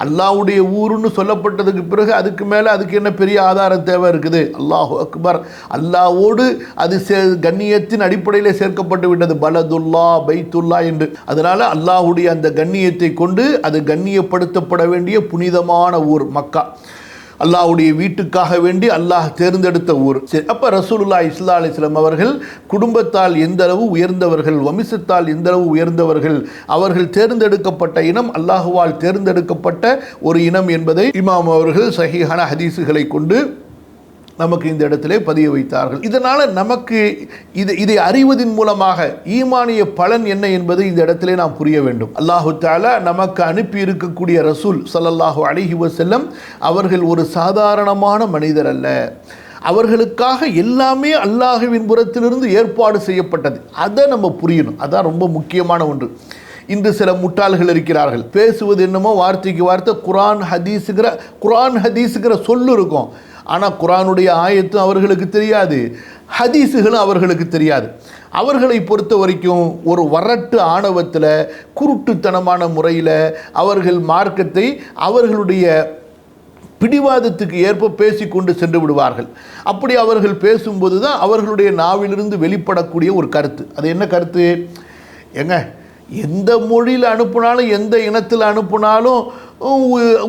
A: அல்லாஹ்வுடைய ஊருன்னு சொல்லப்பட்டதுக்கு பிறகு அதுக்கு மேலே அதுக்கு என்ன பெரிய ஆதாரம் தேவை இருக்குது? அல்லாஹு அக்பர். அல்லாஹ்வோடு அது கண்ணியத்தின் அடிப்படையில் சேர்க்கப்பட்டு விட்டது, பலதுல்லா பைத்துல்லா என்று. அதனால அல்லாஹ்வுடைய அந்த கண்ணியத்தை கொண்டு அது கண்ணியப்படுத்தப்பட வேண்டிய புனிதமான ஊர் மக்கா. அல்லாஹ்வுடைய வீட்டுக்காக வேண்டி அல்லாஹ் தேர்ந்தெடுத்த ஊர். சரி, அப்போ ரசூலுல்லாஹி ஸல்லல்லாஹு அலைஹி வஸல்லம் அவர்கள் குடும்பத்தால் எந்த அளவு உயர்ந்தவர்கள், வம்சத்தால் எந்த அளவு உயர்ந்தவர்கள், அவர்கள் தேர்ந்தெடுக்கப்பட்ட இனம் அல்லாஹுவால் தேர்ந்தெடுக்கப்பட்ட ஒரு இனம் என்பதை இமாம் அவர்கள் சஹீஹான ஹதீஸுகளை கொண்டு நமக்கு இந்த இடத்திலே பதிய வைத்தார்கள். இதனால் நமக்கு இதை அறிவதன் மூலமாக ஈமானிய பலன் என்ன என்பது இந்த இடத்திலே நாம் புரிய வேண்டும். அல்லாஹு தஆலா நமக்கு அனுப்பி இருக்கக்கூடிய ரசூல் ஸல்லல்லாஹு அலைஹி வஸல்லம் அவர்கள் ஒரு சாதாரணமான மனிதர் அல்ல. அவர்களுக்காக எல்லாமே அல்லாஹ்வின் புறத்திலிருந்து ஏற்பாடு செய்யப்பட்டது. அதை நம்ம புரியணும். அதான் ரொம்ப முக்கியமான ஒன்று. இன்று சில முட்டாள்கள் இருக்கிறார்கள், பேசுவது என்னமோ வார்த்தைக்கு வார்த்தை குர்ஆன் ஹதீஸுங்கிற சொல்லு இருக்கும். ஆனால் குர்ஆனுடைய ஆயத்தும் அவர்களுக்கு தெரியாது, ஹதீஸுகளும் அவர்களுக்கு தெரியாது. அவர்களை பொறுத்த வரைக்கும் ஒரு வரட்டு ஆணவத்தில், குருட்டுத்தனமான முறையில் அவர்கள் மார்க்கத்தை அவர்களுடைய பிடிவாதத்துக்கு ஏற்ப பேசிக்கொண்டு சென்று விடுவார்கள். அப்படி அவர்கள் பேசும்போது தான் அவர்களுடைய நாவிலிருந்து வெளிப்படக்கூடிய ஒரு கருத்து. அது என்ன கருத்து? எந்த மொழியில் அனுப்புனாலும் எந்த இனத்தில் அனுப்புனாலும்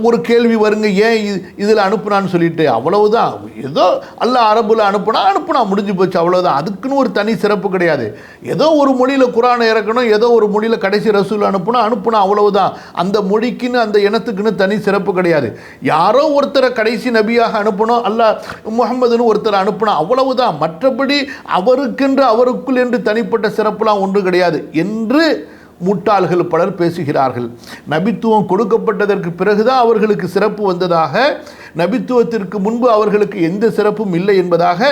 A: ஒரு கேள்வி வருங்க, ஏன் இதில் அனுப்புனான்னு சொல்லிட்டு, அவ்வளவுதான். ஏதோ அல்லாஹ் அரபுல அனுப்புனா முடிஞ்சு போச்சு, அவ்வளோதான். அதுக்குன்னு ஒரு தனி சிறப்பு கிடையாது. ஏதோ ஒரு மொழியில் குர்ஆனை இறக்கணும், ஏதோ ஒரு மொழியில் கடைசி ரசூல் அனுப்புனா அவ்வளவுதான். அந்த மொழிக்குன்னு அந்த இனத்துக்குன்னு தனி சிறப்பு கிடையாது. யாரோ ஒருத்தரை கடைசி நபியாக அனுப்பணும், அல்லாஹ் முஹம்மதுன்னு ஒருத்தரை அனுப்புனா அவ்வளவுதான். மற்றபடி அவருக்குள் என்று தனிப்பட்ட சிறப்புலாம் ஒன்று கிடையாது என்று முட்டாள்கள் பலர் பேசுகிறார்கள். நபித்துவம் கொடுக்கப்பட்டதற்கு பிறகுதான் அவர்களுக்கு சிறப்பு வந்ததாக, நபித்துவத்திற்கு முன்பு அவர்களுக்கு எந்த சிறப்பும் இல்லை என்பதாக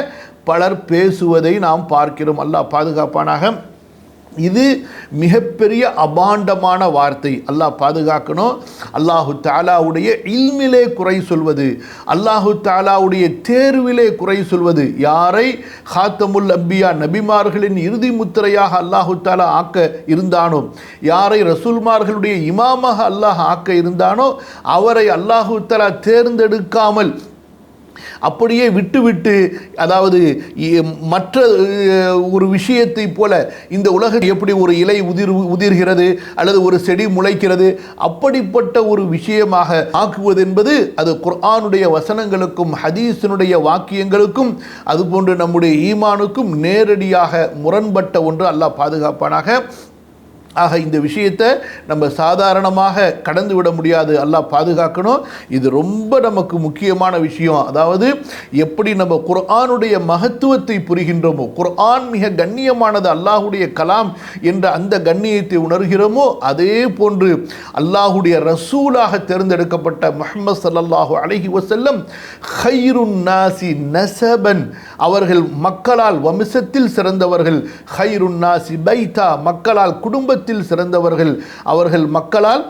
A: பலர் பேசுவதை நாம் பார்க்கிறோம். அல்லாஹ் பாதுகாப்பானாக. இது மிகப்பெரிய அபாண்டமான வார்த்தை. அல்லாஹ் பாதுகாக்கணும். அல்லாஹு தாலாவுடைய இல்மிலே குறை சொல்வது, அல்லாஹு தாலாவுடைய தேர்விலே குறை சொல்வது, யாரை ஹாத்தமுல் அம்பியா நபிமார்களின் இறுதி முத்திரையாக அல்லாஹு தாலா ஆக்க இருந்தானோ, யாரை ரசூல்மார்களுடைய இமாமாக அல்லாஹ் ஆக்க இருந்தானோ, அவரை அல்லாஹு தாலா தேர்ந்தெடுக்காமல் அப்படியே விட்டுவிட்டு, அதாவது மற்ற ஒரு விஷயத்தை போல இந்த உலகம் எப்படி ஒரு இலை உதிர்கிறது அல்லது ஒரு செடி முளைக்கிறது, அப்படிப்பட்ட ஒரு விஷயமாக ஆக்குவது என்பது அது குர்ஆனுடைய வசனங்களுக்கும் ஹதீஸினுடைய வாக்கியங்களுக்கும் அதுபோன்று நம்முடைய ஈமானுக்கும் நேரடியாக முரண்பட்ட ஒன்று. அல்லாஹ் பாதுகாப்பானாக. ஆக இந்த விஷயத்தை நம்ம சாதாரணமாக கடந்து விட முடியாது. அல்லாஹ் பாதுகாக்கணும். இது ரொம்ப நமக்கு முக்கியமான விஷயம். அதாவது எப்படி நம்ம குர்ஆனுடைய மகத்துவத்தை புரிகின்றோமோ, குர்ஆன் மிக கண்ணியமானது, அல்லாஹுடைய கலாம் என்ற அந்த கண்ணியத்தை உணர்கிறோமோ, அதே போன்று அல்லாஹுடைய ரசூலாக தேர்ந்தெடுக்கப்பட்ட முஹம்மது ஸல்லல்லாஹு அலைஹி வஸல்லம் ஹைருன் நாசி நஸபன், அவர்கள் மக்களால் வம்சத்தில் சிறந்தவர்கள், ஹைருன் நாசி பைதா மக்களால் குடும்பத்தில் சிறந்தவர்கள், அவர்கள் மக்களால்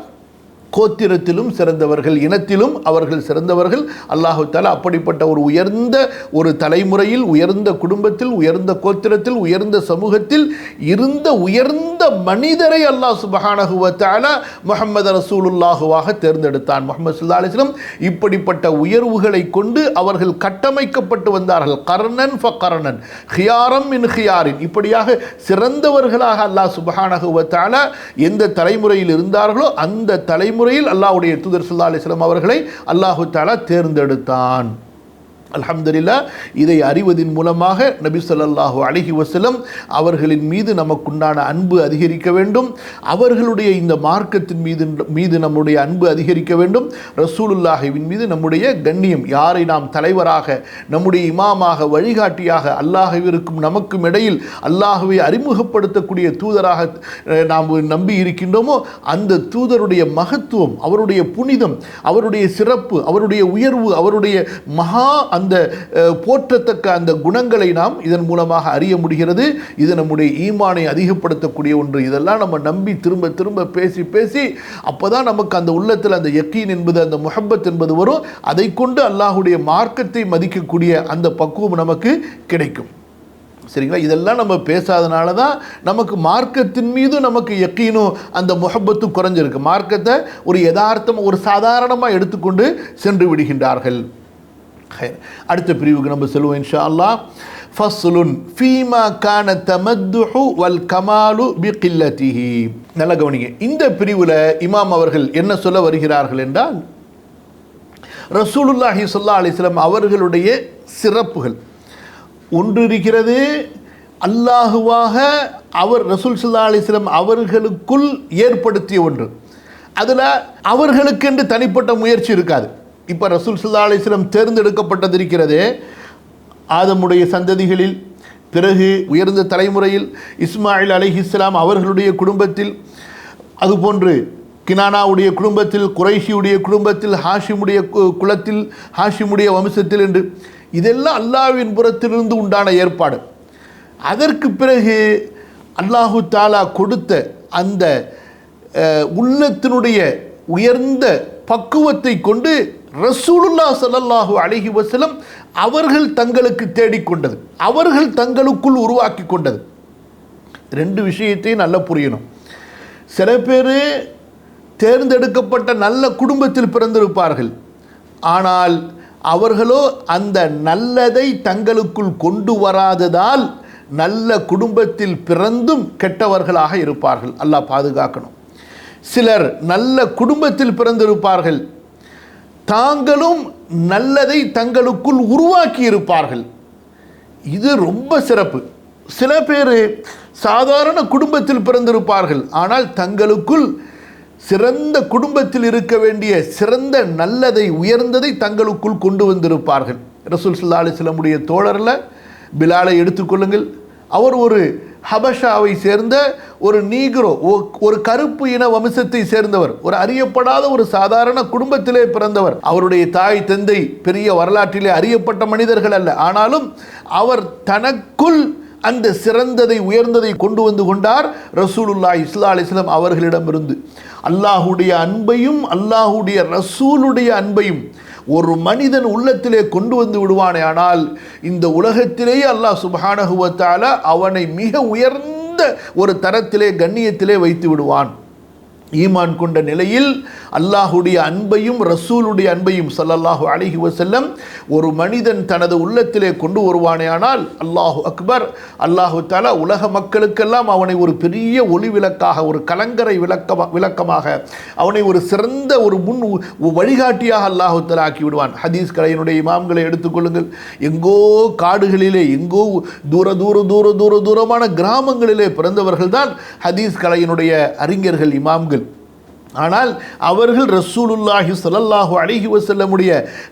A: கோத்திரத்திலும் சிறந்தவர்கள், இனத்திலும் அவர்கள் சிறந்தவர்கள். அல்லாஹு தஆலா அப்படிப்பட்ட ஒரு உயர்ந்த ஒரு தலைமுறையில், உயர்ந்த குடும்பத்தில், உயர்ந்த கோத்திரத்தில், உயர்ந்த சமூகத்தில் இருந்த உயர்ந்த மனிதரை அல்லாஹ் சுப்ஹானஹு வ தஆலா முஹம்மது ரசூலுல்லாஹுவாக தேர்ந்தெடுத்தான். முஹம்மது ஸல்லல்லாஹு அலைஹி வஸல்லம் இப்படிப்பட்ட உயர்வுகளை கொண்டு அவர்கள் கட்டமைக்கப்பட்டு வந்தார்கள். கர்னன் ஃபகர்னன், ஹியாரம் மின் ஹியாரின், இப்படியாக சிறந்தவர்களாக அல்லாஹ் சுப்ஹானஹு வ தஆலா எந்த தலைமுறையில் இருந்தார்களோ அந்த தலைமுறை அல்லாஹ்வுடைய தூதர் ஸல்லல்லாஹு அலைஹி வஸல்லம் அவர்களை அல்லாஹு தஆலா தேர்ந்தெடுத்தான். அல்ஹம்துலில்லாஹ். இதை அறிவதின் மூலமாக நபி ஸல்லல்லாஹு அலைஹி வஸல்லம் அவர்களின் மீது நமக்குண்டான அன்பு அதிகரிக்க வேண்டும். அவர்களுடைய இந்த மார்க்கத்தின் மீது நம்முடைய அன்பு அதிகரிக்க வேண்டும். ரசூலுல்லாஹின் மீது நம்முடைய கண்ணியம், யாரை நாம் தலைவராக, நம்முடைய இமாமாக, வழிகாட்டியாக, அல்லாஹ்விற்கும் நமக்கும் இடையில் அல்லாஹ்வை அறிமுகப்படுத்தக்கூடிய தூதராக நாம் நம்பி இருக்கின்றோமோ, அந்த தூதருடைய மகத்துவம், அவருடைய புனிதம், அவருடைய சிறப்பு, அவருடைய உயர்வு, அவருடைய மகா அந்த போற்றத்தக்க அந்த குணங்களை நாம் இதன் மூலமாக அறிய முடிகிறது. இது நம்முடைய ஈமானை அதிகப்படுத்தக்கூடிய ஒன்று. இதெல்லாம் நம்ம நம்பி திரும்ப திரும்ப பேசி பேசி அப்போதான் நமக்கு அந்த உள்ளத்தில் அந்த யக்கீன் என்பது, அந்த முஹப்பத் என்பது வரும். அதை கொண்டு அல்லாஹுடைய மார்க்கத்தை மதிக்கக்கூடிய அந்த பக்குவம் நமக்கு கிடைக்கும். சரிங்களா? இதெல்லாம் நம்ம பேசாதனால தான் நமக்கு மார்க்கத்தின் மீது நமக்கு யக்கீனும் அந்த முஹப்பத்தும் குறைஞ்சிருக்கு. மார்க்கத்தை ஒரு யதார்த்தம், ஒரு சாதாரணமாக எடுத்துக்கொண்டு சென்று விடுகின்றார்கள். அடுத்த பிரிவுக்கு நம்ம செல்வோம் இன்ஷா அல்லாஹ். ஃபஸ்லுன் ஃபீமா கான தமத்துஹு வல் கமாலு பிகில்லதிஹி. நல்ல கவனிங்க. இந்த பிரிவில் இமாம் அவர்கள் என்ன சொல்ல வருகிறார்கள் என்றால், ரசூலுல்லாஹி ஸல்லல்லாஹு அலைஹி வஸல்லம் அவர்களுடைய சிறப்புகள் ஒன்று இருக்கிறது. அல்லாஹுவாக அவர் ரசூல் ஸல்லல்லாஹு அலைஹி வஸல்லம் அவர்களுக்குள் ஏற்படுத்திய ஒன்று. அதில் அவர்களுக்கென்று தனிப்பட்ட முயற்சி இருக்காது. இப்போ ரசூல் ஸல்லல்லாஹு அலைஹி வஸல்லம் தேர்ந்தெடுக்கப்பட்டது இருக்கிறது ஆதமுடைய சந்ததிகளில், பிறகு உயர்ந்த தலைமுறையில் இஸ்மாயில் அலைஹிஸ்ஸலாம் அவர்களுடைய குடும்பத்தில், அதுபோன்று கினானாவுடைய குடும்பத்தில், குறைஷியுடைய குடும்பத்தில், ஹாஷிமுடைய குலத்தில், ஹாஷிமுடைய வம்சத்தில் என்று இதெல்லாம் அல்லாஹ்வின் புறத்திலிருந்து உண்டான ஏற்பாடு. அதற்கு பிறகு அல்லாஹு தாலா கொடுத்த அந்த உள்ளத்தினுடைய உயர்ந்த பக்குவத்தை கொண்டு ரசூலுல்லாஹ் ஸல்லல்லாஹு அலைஹி வஸல்லம் அவர்கள் தங்களுக்கு தேடிக்கொண்டது, அவர்கள் தங்களுக்குள் உருவாக்கி கொண்டது. ரெண்டு விஷயத்தையும் நல்லா புரியணும். சில பேர் தேர்ந்தெடுக்கப்பட்ட நல்ல குடும்பத்தில் பிறந்திருப்பார்கள், ஆனால் அவர்களோ அந்த நல்லதை தங்களுக்குள் கொண்டு வராததால் நல்ல குடும்பத்தில் பிறந்தும் கெட்டவர்களாக இருப்பார்கள். அல்லாஹ் பாதுகாக்கணும். சிலர் நல்ல குடும்பத்தில் பிறந்திருப்பார்கள், தாங்களும் நல்லதை தங்களுக்குள் உருவாக்கி இருப்பார்கள். இது ரொம்ப சிறப்பு. சில பேர் சாதாரண குடும்பத்தில் பிறந்திருப்பார்கள், ஆனால் தங்களுக்குள் சிறந்த குடும்பத்தில் இருக்க வேண்டிய சிறந்த நல்லதை, உயர்ந்ததை தங்களுக்குள் கொண்டு வந்திருப்பார்கள். ரசூல் ஸல்லல்லாஹு அலைஹி வஸல்லமுடைய தோழரில் பிலாலை எடுத்துக்கொள்ளுங்கள். அவர் ஒரு ஹபஷாவை சேர்ந்த ஒரு நீக்ரோ, ஒரு கருப்பு இன வம்சத்தை சேர்ந்தவர், ஒரு அறியப்படாத ஒரு சாதாரண குடும்பத்திலே பிறந்தவர். அவருடைய தாய் தந்தை பெரிய வரலாற்றிலே அறியப்பட்ட மனிதர்கள் அல்ல. ஆனாலும் அவர் தனக்குள் அந்த சிறந்ததை உயர்ந்ததை கொண்டு வந்து கொண்டார் ரசூலுல்லாஹி ஸல்லல்லாஹு அலைஹி வஸல்லம் அவர்களிடமிருந்து. அல்லாஹுடைய அன்பையும் அல்லாஹுடைய ரசூலுடைய அன்பையும் ஒரு மனிதன் உள்ளத்திலே கொண்டு வந்து விடுவானே, ஆனால் இந்த உலகத்திலேயே அல்லாஹ் சுப்ஹானஹு வ தஆலா அவனை மிக உயர்ந்த ஒரு தரத்திலே கண்ணியத்திலே வைத்து விடுவான். ஈமான் கொண்ட நிலையில் அல்லாஹுடைய அன்பையும் ரசூலுடைய அன்பையும் ஸல்லல்லாஹு அலைஹி வஸல்லம் ஒரு மனிதன் தனது உள்ளத்திலே கொண்டு வருவானேயானால் அல்லாஹு அக்பர், அல்லாஹு தஆலா உலக மக்களுக்கெல்லாம் அவனை ஒரு பெரிய ஒளி விளக்காக, ஒரு கலங்கரை விளக்கமாக, அவனை ஒரு சிறந்த ஒரு முன் வழிகாட்டியாக அல்லாஹு தஆலா ஆக்கி விடுவான். ஹதீஸ் கலையினுடைய இமாம்களை எடுத்துக்கொள்ளுங்கள். எங்கோ காடுகளிலே, எங்கோ தூரமான கிராமங்களிலே பிறந்தவர்கள் தான் ஹதீஸ் கலையினுடைய அறிஞர்கள், இமாம்கள். ஆனால் அவர்கள் ரசூலுல்லாஹி ஸல்லல்லாஹு அலைஹி வஸல்லமுடைய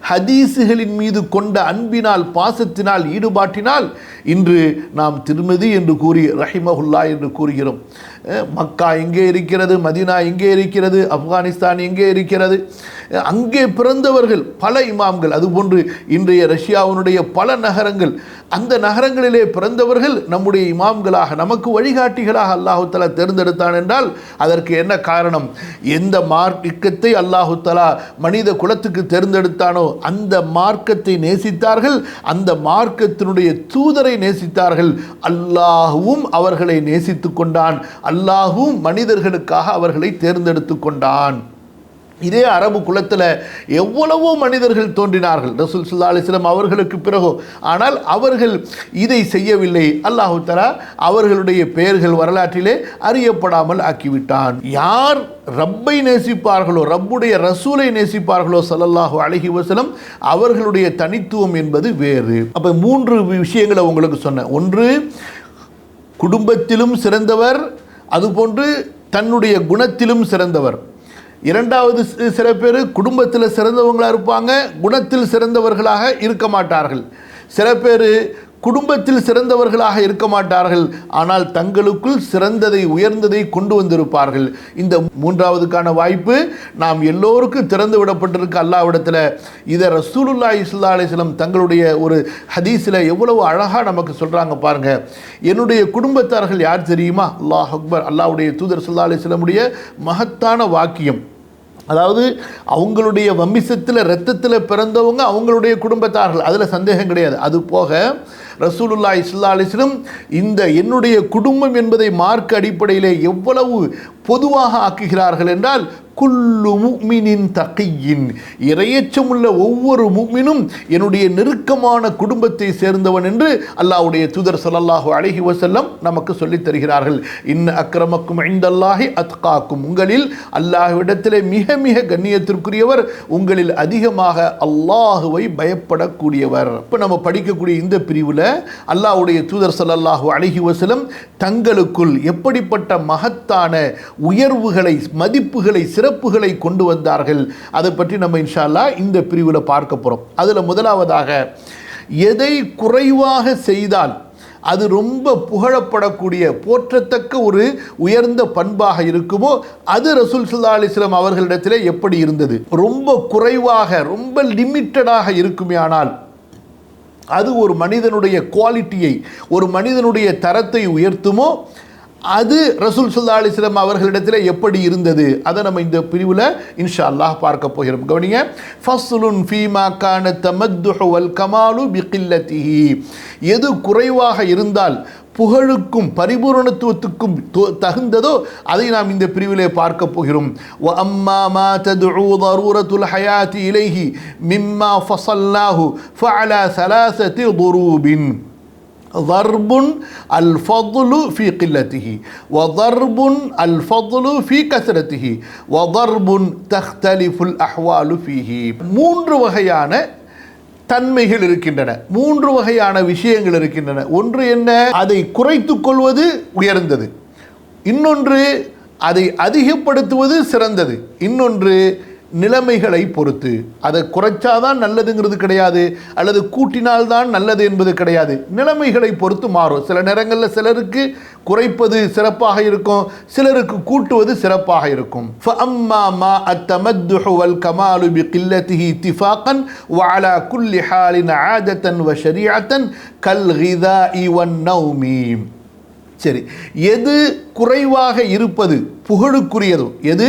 A: ஹதீஸுகளின் மீது கொண்ட அன்பினால், பாசத்தினால், ஈடுபாட்டினால் இன்று நாம் திருமதி என்று கூறி ரஹிமஹுல்லா என்று கூறுகிறோம். மக்கா எங்கே இருக்கிறது, மதீனா எங்கே இருக்கிறது, ஆப்கானிஸ்தான் எங்கே இருக்கிறது, அங்கே பிறந்தவர்கள் பல இமாம்கள். அதுபோன்று இன்றைய ரஷ்யாவினுடைய பல நகரங்கள், அந்த நகரங்களிலே பிறந்தவர்கள் நம்முடைய இமாம்களாக, நமக்கு வழிகாட்டிகளாக அல்லாஹு தஆலா தேர்ந்தெடுத்தான் என்றால் அதற்கு என்ன காரணம்? எந்த மார்க்கத்தை அல்லாஹு தஆலா மனித குலத்துக்கு தேர்ந்தெடுத்தானோ அந்த மார்க்கத்தை நேசித்தார்கள், அந்த மார்க்கத்தினுடைய தூதரை நேசித்தார்கள். அல்லாஹுவும் அவர்களை நேசித்து கொண்டான், அல்லாஹுவும் மனிதர்களுக்காக அவர்களை தேர்ந்தெடுத்து கொண்டான். இதே அரபு குலத்தில் எவ்வளவோ மனிதர்கள் தோன்றினார்கள் ரசூல் ஸல்லல்லாஹு அலைஹி வஸல்லம் அவர்களுக்கு பிறகு. ஆனால் அவர்கள் இதை செய்யவில்லை. அல்லாஹு தஆலா அவர்களுடைய பெயர்கள் வரலாற்றிலே அறியப்படாமல் ஆக்கிவிட்டான். யார் ரப்பை நேசிப்பார்களோ, ரப்புடைய ரசூலை நேசிப்பார்களோ ஸல்லல்லாஹு அலைஹி வஸல்லம் அவர்களுடைய தனித்துவம் என்பது வேறு. அப்போ 3 விஷயங்களை உங்களுக்கு சொன்னேன். ஒன்று, குடும்பத்திலும் சிறந்தவர், அதுபோன்று தன்னுடைய குணத்திலும் சிறந்தவர். இரண்டாவது, சில பேர் குடும்பத்தில் சிறந்தவங்களாக இருப்பாங்க, குணத்தில் சிறந்தவர்களாக இருக்க மாட்டார்கள். சில பேர் குடும்பத்தில் சிறந்தவர்களாக இருக்க மாட்டார்கள், ஆனால் தங்களுக்குள் சிறந்ததை உயர்ந்ததை கொண்டு வந்திருப்பார்கள். இந்த 3வதுக்கான வாய்ப்பு நாம் எல்லோருக்கும் திறந்து விடப்பட்டிருக்க அல்லாஹ்விடத்தில். இதை ரசூலுல்லாஹி ஸல்லல்லாஹு அலைஹி வஸல்லம் தங்களுடைய ஒரு ஹதீஸில் எவ்வளவு அழகாக நமக்கு சொல்கிறாங்க பாருங்கள். என்னுடைய குடும்பத்தார்கள் யார் தெரியுமா? அல்லாஹ் அக்பர். அல்லாஹ்வுடைய தூதர் ஸல்லல்லாஹு அலைஹி வஸல்லமுடைய மகத்தான வாக்கியம். அதாவது அவங்களுடைய வம்சத்தில் இரத்தத்தில் பிறந்தவங்க அவங்களுடைய குடும்பத்தார்கள், அதில் சந்தேகம் கிடையாது. அது போக ரசூலுல்லாஹி ஸல்லல்லாஹு அலைஹி வஸல்லம் இந்த என்னுடைய குடும்பம் என்பதை மார்க்க அடிப்படையிலே எவ்வளவு பொதுவாக ஆக்குகிறார்கள் என்றால், குல்லு முஃமினின் தகியின், இறையச்சமுள்ள ஒவ்வொரு முஃமினும் என்னுடைய நெருக்கமான குடும்பத்தை சேர்ந்தவன் என்று அல்லாஹ்வுடைய தூதர் ஸல்லல்லாஹு அலைஹி வஸல்லம் நமக்கு சொல்லித் தருகிறார்கள். இன்ன அக்ரமக்கும் இன்தல்லாஹி அத்காக்கும், உங்களில் அல்லாஹ்விடத்திலே மிக மிக கண்ணியத்திற்குரியவர் உங்களில் அதிகமாக அல்லாஹுவை பயப்படக்கூடியவர். இப்போ நம்ம படிக்கக்கூடிய இந்த பிரிவில் அல்லாஹ்வுடைய தூதர் ஸல்லல்லாஹு அலைஹி வஸல்லம் தங்களுக்குள் எப்படிப்பட்ட மகத்தான உயர்வுகளை, மதிப்புகளை, சிறப்புகளை கொண்டு வந்தார்கள், அதை பற்றி நம்ம இன்ஷா அல்லாஹ் இந்த பிரிவில் பார்க்க போகிறோம். அதில் முதலாவதாக, எதை குறைவாக செய்தால் அது ரொம்ப புகழப்படக்கூடிய போற்றத்தக்க ஒரு உயர்ந்த பண்பாக இருக்குமோ அது ரசூல் ஸல்லல்லாஹு அலைஹி வஸல்லம் அவர்களிடத்திலே எப்படி இருந்தது? ரொம்ப குறைவாக, ரொம்ப லிமிட்டடாக இருக்குமே ஆனால் அது ஒரு மனிதனுடைய குவாலிட்டியை, ஒரு மனிதனுடைய தரத்தை உயர்த்துமோ அது ரசூல் ஸல்லல்லாஹு அலைஹி வஸல்லம் அவர்களிடத்தில் எப்படி இருந்தது? அதை நம்ம இந்த பிரிவில் இன்ஷா அல்லாஹ் பார்க்க போகிறோம். கவனிங்க. ஃபஸ்லுன் ஃபீமா கான தமத்துஹு வல் கமாலு பிகில்லத்திஹி, எது குறைவாக இருந்தால் புகழுக்கும் பரிபூரணத்துவத்துக்கும் தகுந்ததோ அதை நாம் இந்த பிரிவிலே பார்க்க போகிறோம். வ அம்மா மா ததுஉ ضرورத்துல் ஹயாத்தி இலைஹி மிம்மா ஃபஸல்னாஹு ஃபஅலா ஸலாஸதி ضروبின். ضرب الفضل في قلته، وضرب الفضل في كثرته، وضرب تختلف الأحوال فيه. 3 வகையான தன்மைகள் இருக்கின்றன, 3 வகையான விஷயங்கள் இருக்கின்றன. ஒன்று என்ன? அதை குறைத்துக் கொள்வது உயர்ந்தது. இன்னொன்று அதை அதிகப்படுத்துவது சிறந்தது. இன்னொன்று நிலைமைகளை பொறுத்து. அதை குறைச்சாதான் நல்லதுங்கிறது கிடையாது, அல்லது கூட்டினால்தான் நல்லது என்பது கிடையாது. நிலைமைகளை பொறுத்து மாறும். சில நேரங்களில் சிலருக்கு குறைப்பது சிறப்பாக இருக்கும், சிலருக்கு கூட்டுவது சிறப்பாக இருக்கும். فَأَمَّا مَا التَّمَدُّحُ وَالْكَمَالُ بِقِلَّتِهِ اتِّفَاقًا وَعَلَى كُلِّ حَالٍ عَادَةً وَشَرِيعَةً كَالْغِذَاءِ وَالنَّوْمِ. சரி, எது குறைவாக இருப்பது புகழுக்குரியதோ, எது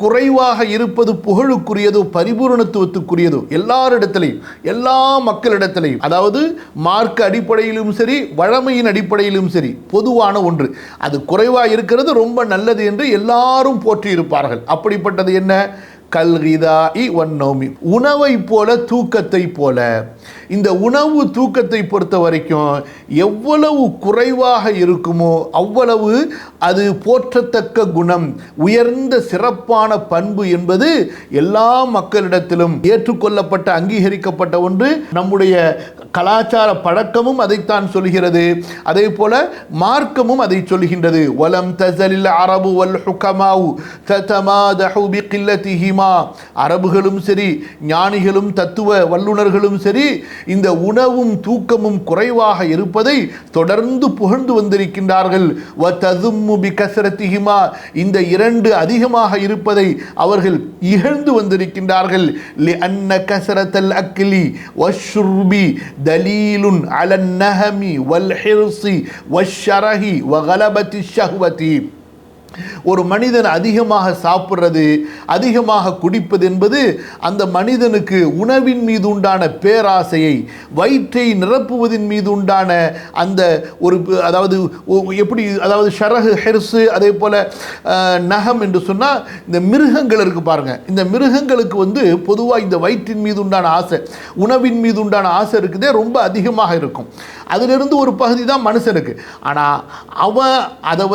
A: குறைவாக இருப்பது புகழுக்குரியதோ, பரிபூரணத்துவத்துக்குரியதோ, எல்லாரிடத்திலையும் எல்லா மக்களிடத்திலையும், அதாவது மார்க்க அடிப்படையிலும் சரி வழமையின் அடிப்படையிலும் சரி பொதுவான ஒன்று, அது குறைவாக இருக்கிறது ரொம்ப நல்லது என்று எல்லாரும் போற்றி இருப்பார்கள். அப்படிப்பட்டது என்ன? கல்கிதாஇ வன்னௌமி, உணவை போல தூக்கத்தை போல. இந்த உணவு தூக்கத்தை பொறுத்த வரைக்கும் எவ்வளவு குறைவாக இருக்குமோ அவ்வளவு அது போற்றத்தக்க குணம், உயர்ந்த சிறப்பான பண்பு என்பது எல்லா மக்களிடத்திலும் ஏற்றுக்கொள்ளப்பட்ட அங்கீகரிக்கப்பட்ட ஒன்று. நம்முடைய கலாச்சார பழக்கமும் அதைத்தான் சொல்கிறது, அதே போல மார்க்கமும் அதை சொல்கின்றது. வலம் தஸலில் அரபு வல் ஹுகமாவு ததமாதஹு பிகில்லதிஹிமா, அரபுகளும் சரி ஞானிகளும் தத்துவ வல்லுநர்களும் சரி இந்த உணவும் தூக்கமும் குறைவாக இருப்பதை தொடர்ந்து புகழ்ந்து வந்திருக்கின்றார்கள். வததும்மு பிகஸ்ரதிஹிமா, இந்த இரண்டு அதிகமாக இருப்பதை அவர்கள் இகழ்ந்து வந்திருக்கின்றார்கள். லிஅன்ன கஸ்ரத்தல் அக்லி வஷ்ருபி தலீலுன் அலன் நஹமி வல் ஹிர்ஸி வஷ்ஷரஹி வகலபத்தி ஷஹ்வதி. ஒரு மனிதன் அதிகமாக சாப்பிட்றது, அதிகமாக குடிப்பது என்பது அந்த மனிதனுக்கு உணவின் மீது உண்டான பேராசையை, வயிற்றை நிரப்புவதின் மீது உண்டான அந்த ஒரு, அதாவது எப்படி, அதாவது ஷரஹு ஹெர்ஸு, அதே போல் நகம் என்று சொன்னால் இந்த மிருகங்கள் இருக்குது பாருங்கள், இந்த மிருகங்களுக்கு பொதுவாக இந்த வயிற்றின் மீது உண்டான ஆசை, உணவின் மீது உண்டான ஆசை இருக்குதே ரொம்ப அதிகமாக இருக்கும். அதிலிருந்து ஒரு பகுதி தான் மனுஷனுக்கு. ஆனால் அவன் அதை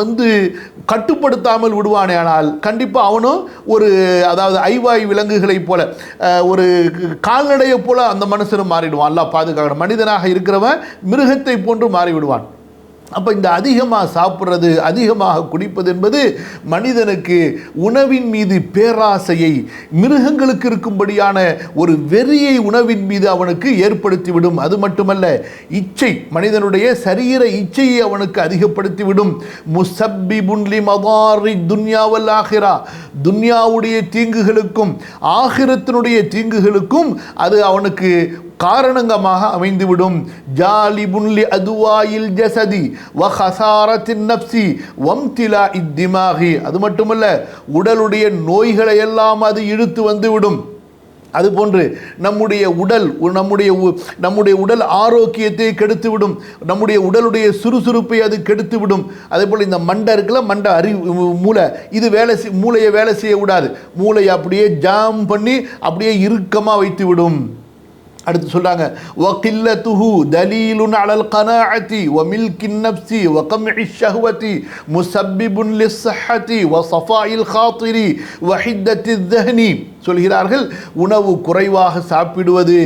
A: கட்டுப்படுத்தாமல் விடுவானே, ஆனால் கண்டிப்பாக அவனும் ஒரு, அதாவது ஐவாய் விலங்குகளை போல, ஒரு கால்நடையை போல அந்த மனுஷனும் மாறிடுவான். அல்லாஹ் பாதுகாக்கணும். மனிதனாக இருக்கிறவன் மிருகத்தை போன்று மாறிவிடுவான். அப்போ இந்த அதிகமாக சாப்பிட்றது, அதிகமாக குடிப்பது என்பது மனிதனுக்கு உணவின் மீது பேராசையை, மிருகங்களுக்கு இருக்கும்படியான ஒரு வெறியை உணவின் மீது அவனுக்கு ஏற்படுத்திவிடும். அது மட்டுமல்ல, இச்சை, மனிதனுடைய சரீர இச்சையை அவனுக்கு அதிகப்படுத்திவிடும். முஸப்பிபுன் லிமதாரி துன்யா வல் ஆகிரா, துன்யாவுடைய தீங்குகளுக்கும் ஆகிரத்தினுடைய தீங்குகளுக்கும் அது அவனுக்கு காரணங்கமாக அமைந்துவிடும். ஜாலிபுன் லி அதுவாயில் ஜஸதி வ ஹஸாரத்தின் நப்சி வம்திலா இத்திமாகி, அது மட்டுமல்ல உடலுடைய நோய்களை எல்லாம் அது இழுத்து வந்துவிடும். அதுபோன்று நம்முடைய உடல் ஆரோக்கியத்தை கெடுத்துவிடும், நம்முடைய உடலுடைய சுறுசுறுப்பை அது கெடுத்துவிடும். அதே போல் இந்த மண்டை இருக்குல்ல, மண்டை மூளை, இது மூளையை வேலை செய்ய விடாது, மூளையை அப்படியே ஜாம் பண்ணி அப்படியே இறுக்கமாக வைத்து விடும். அடுத்து சொல்றாங்க, வகில்லத்துஹு தலீலுன் அலல் கனாஅத்தி வ மில்கின் நஃப்ஸி வ கம்இ ஷஹ்வதி முஸப்பிபுன் லிஸ்ஸஹதி வ ஸஃபாயில் காத்திரி வ ஹித்தத்தி ذஹனி. சொல்கிறார்கள், உணவு குறைவாக சாப்பிடுவது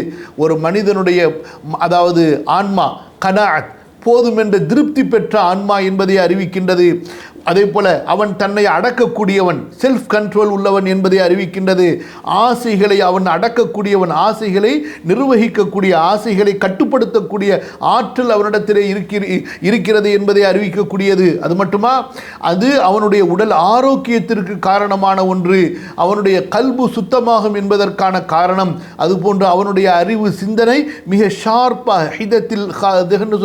A: ஒரு மனிதனுடைய, அதாவது ஆன்மா கனாஅத், போதும் என்ற திருப்தி பெற்ற ஆன்மா என்பதை அறிவிக்கின்றது. அதே போல அவன் தன்னை அடக்கக்கூடியவன், செல்ஃப் கண்ட்ரோல் உள்ளவன் என்பதை அறிவிக்கின்றது. ஆசைகளை அவன் அடக்கக்கூடியவன், ஆசைகளை நிர்வகிக்கக்கூடிய, ஆசைகளை கட்டுப்படுத்தக்கூடிய ஆற்றல் அவனிடத்திலே இருக்கிறது என்பதை அறிவிக்கக்கூடியது. அது மட்டுமா, அது அவனுடைய உடல் ஆரோக்கியத்திற்கு காரணமான ஒன்று, அவனுடைய கல்பு சுத்தமாகும் என்பதற்கான காரணம். அதுபோன்று அவனுடைய அறிவு சிந்தனை மிக ஷார்ப்பாக, ஹிதத்தில்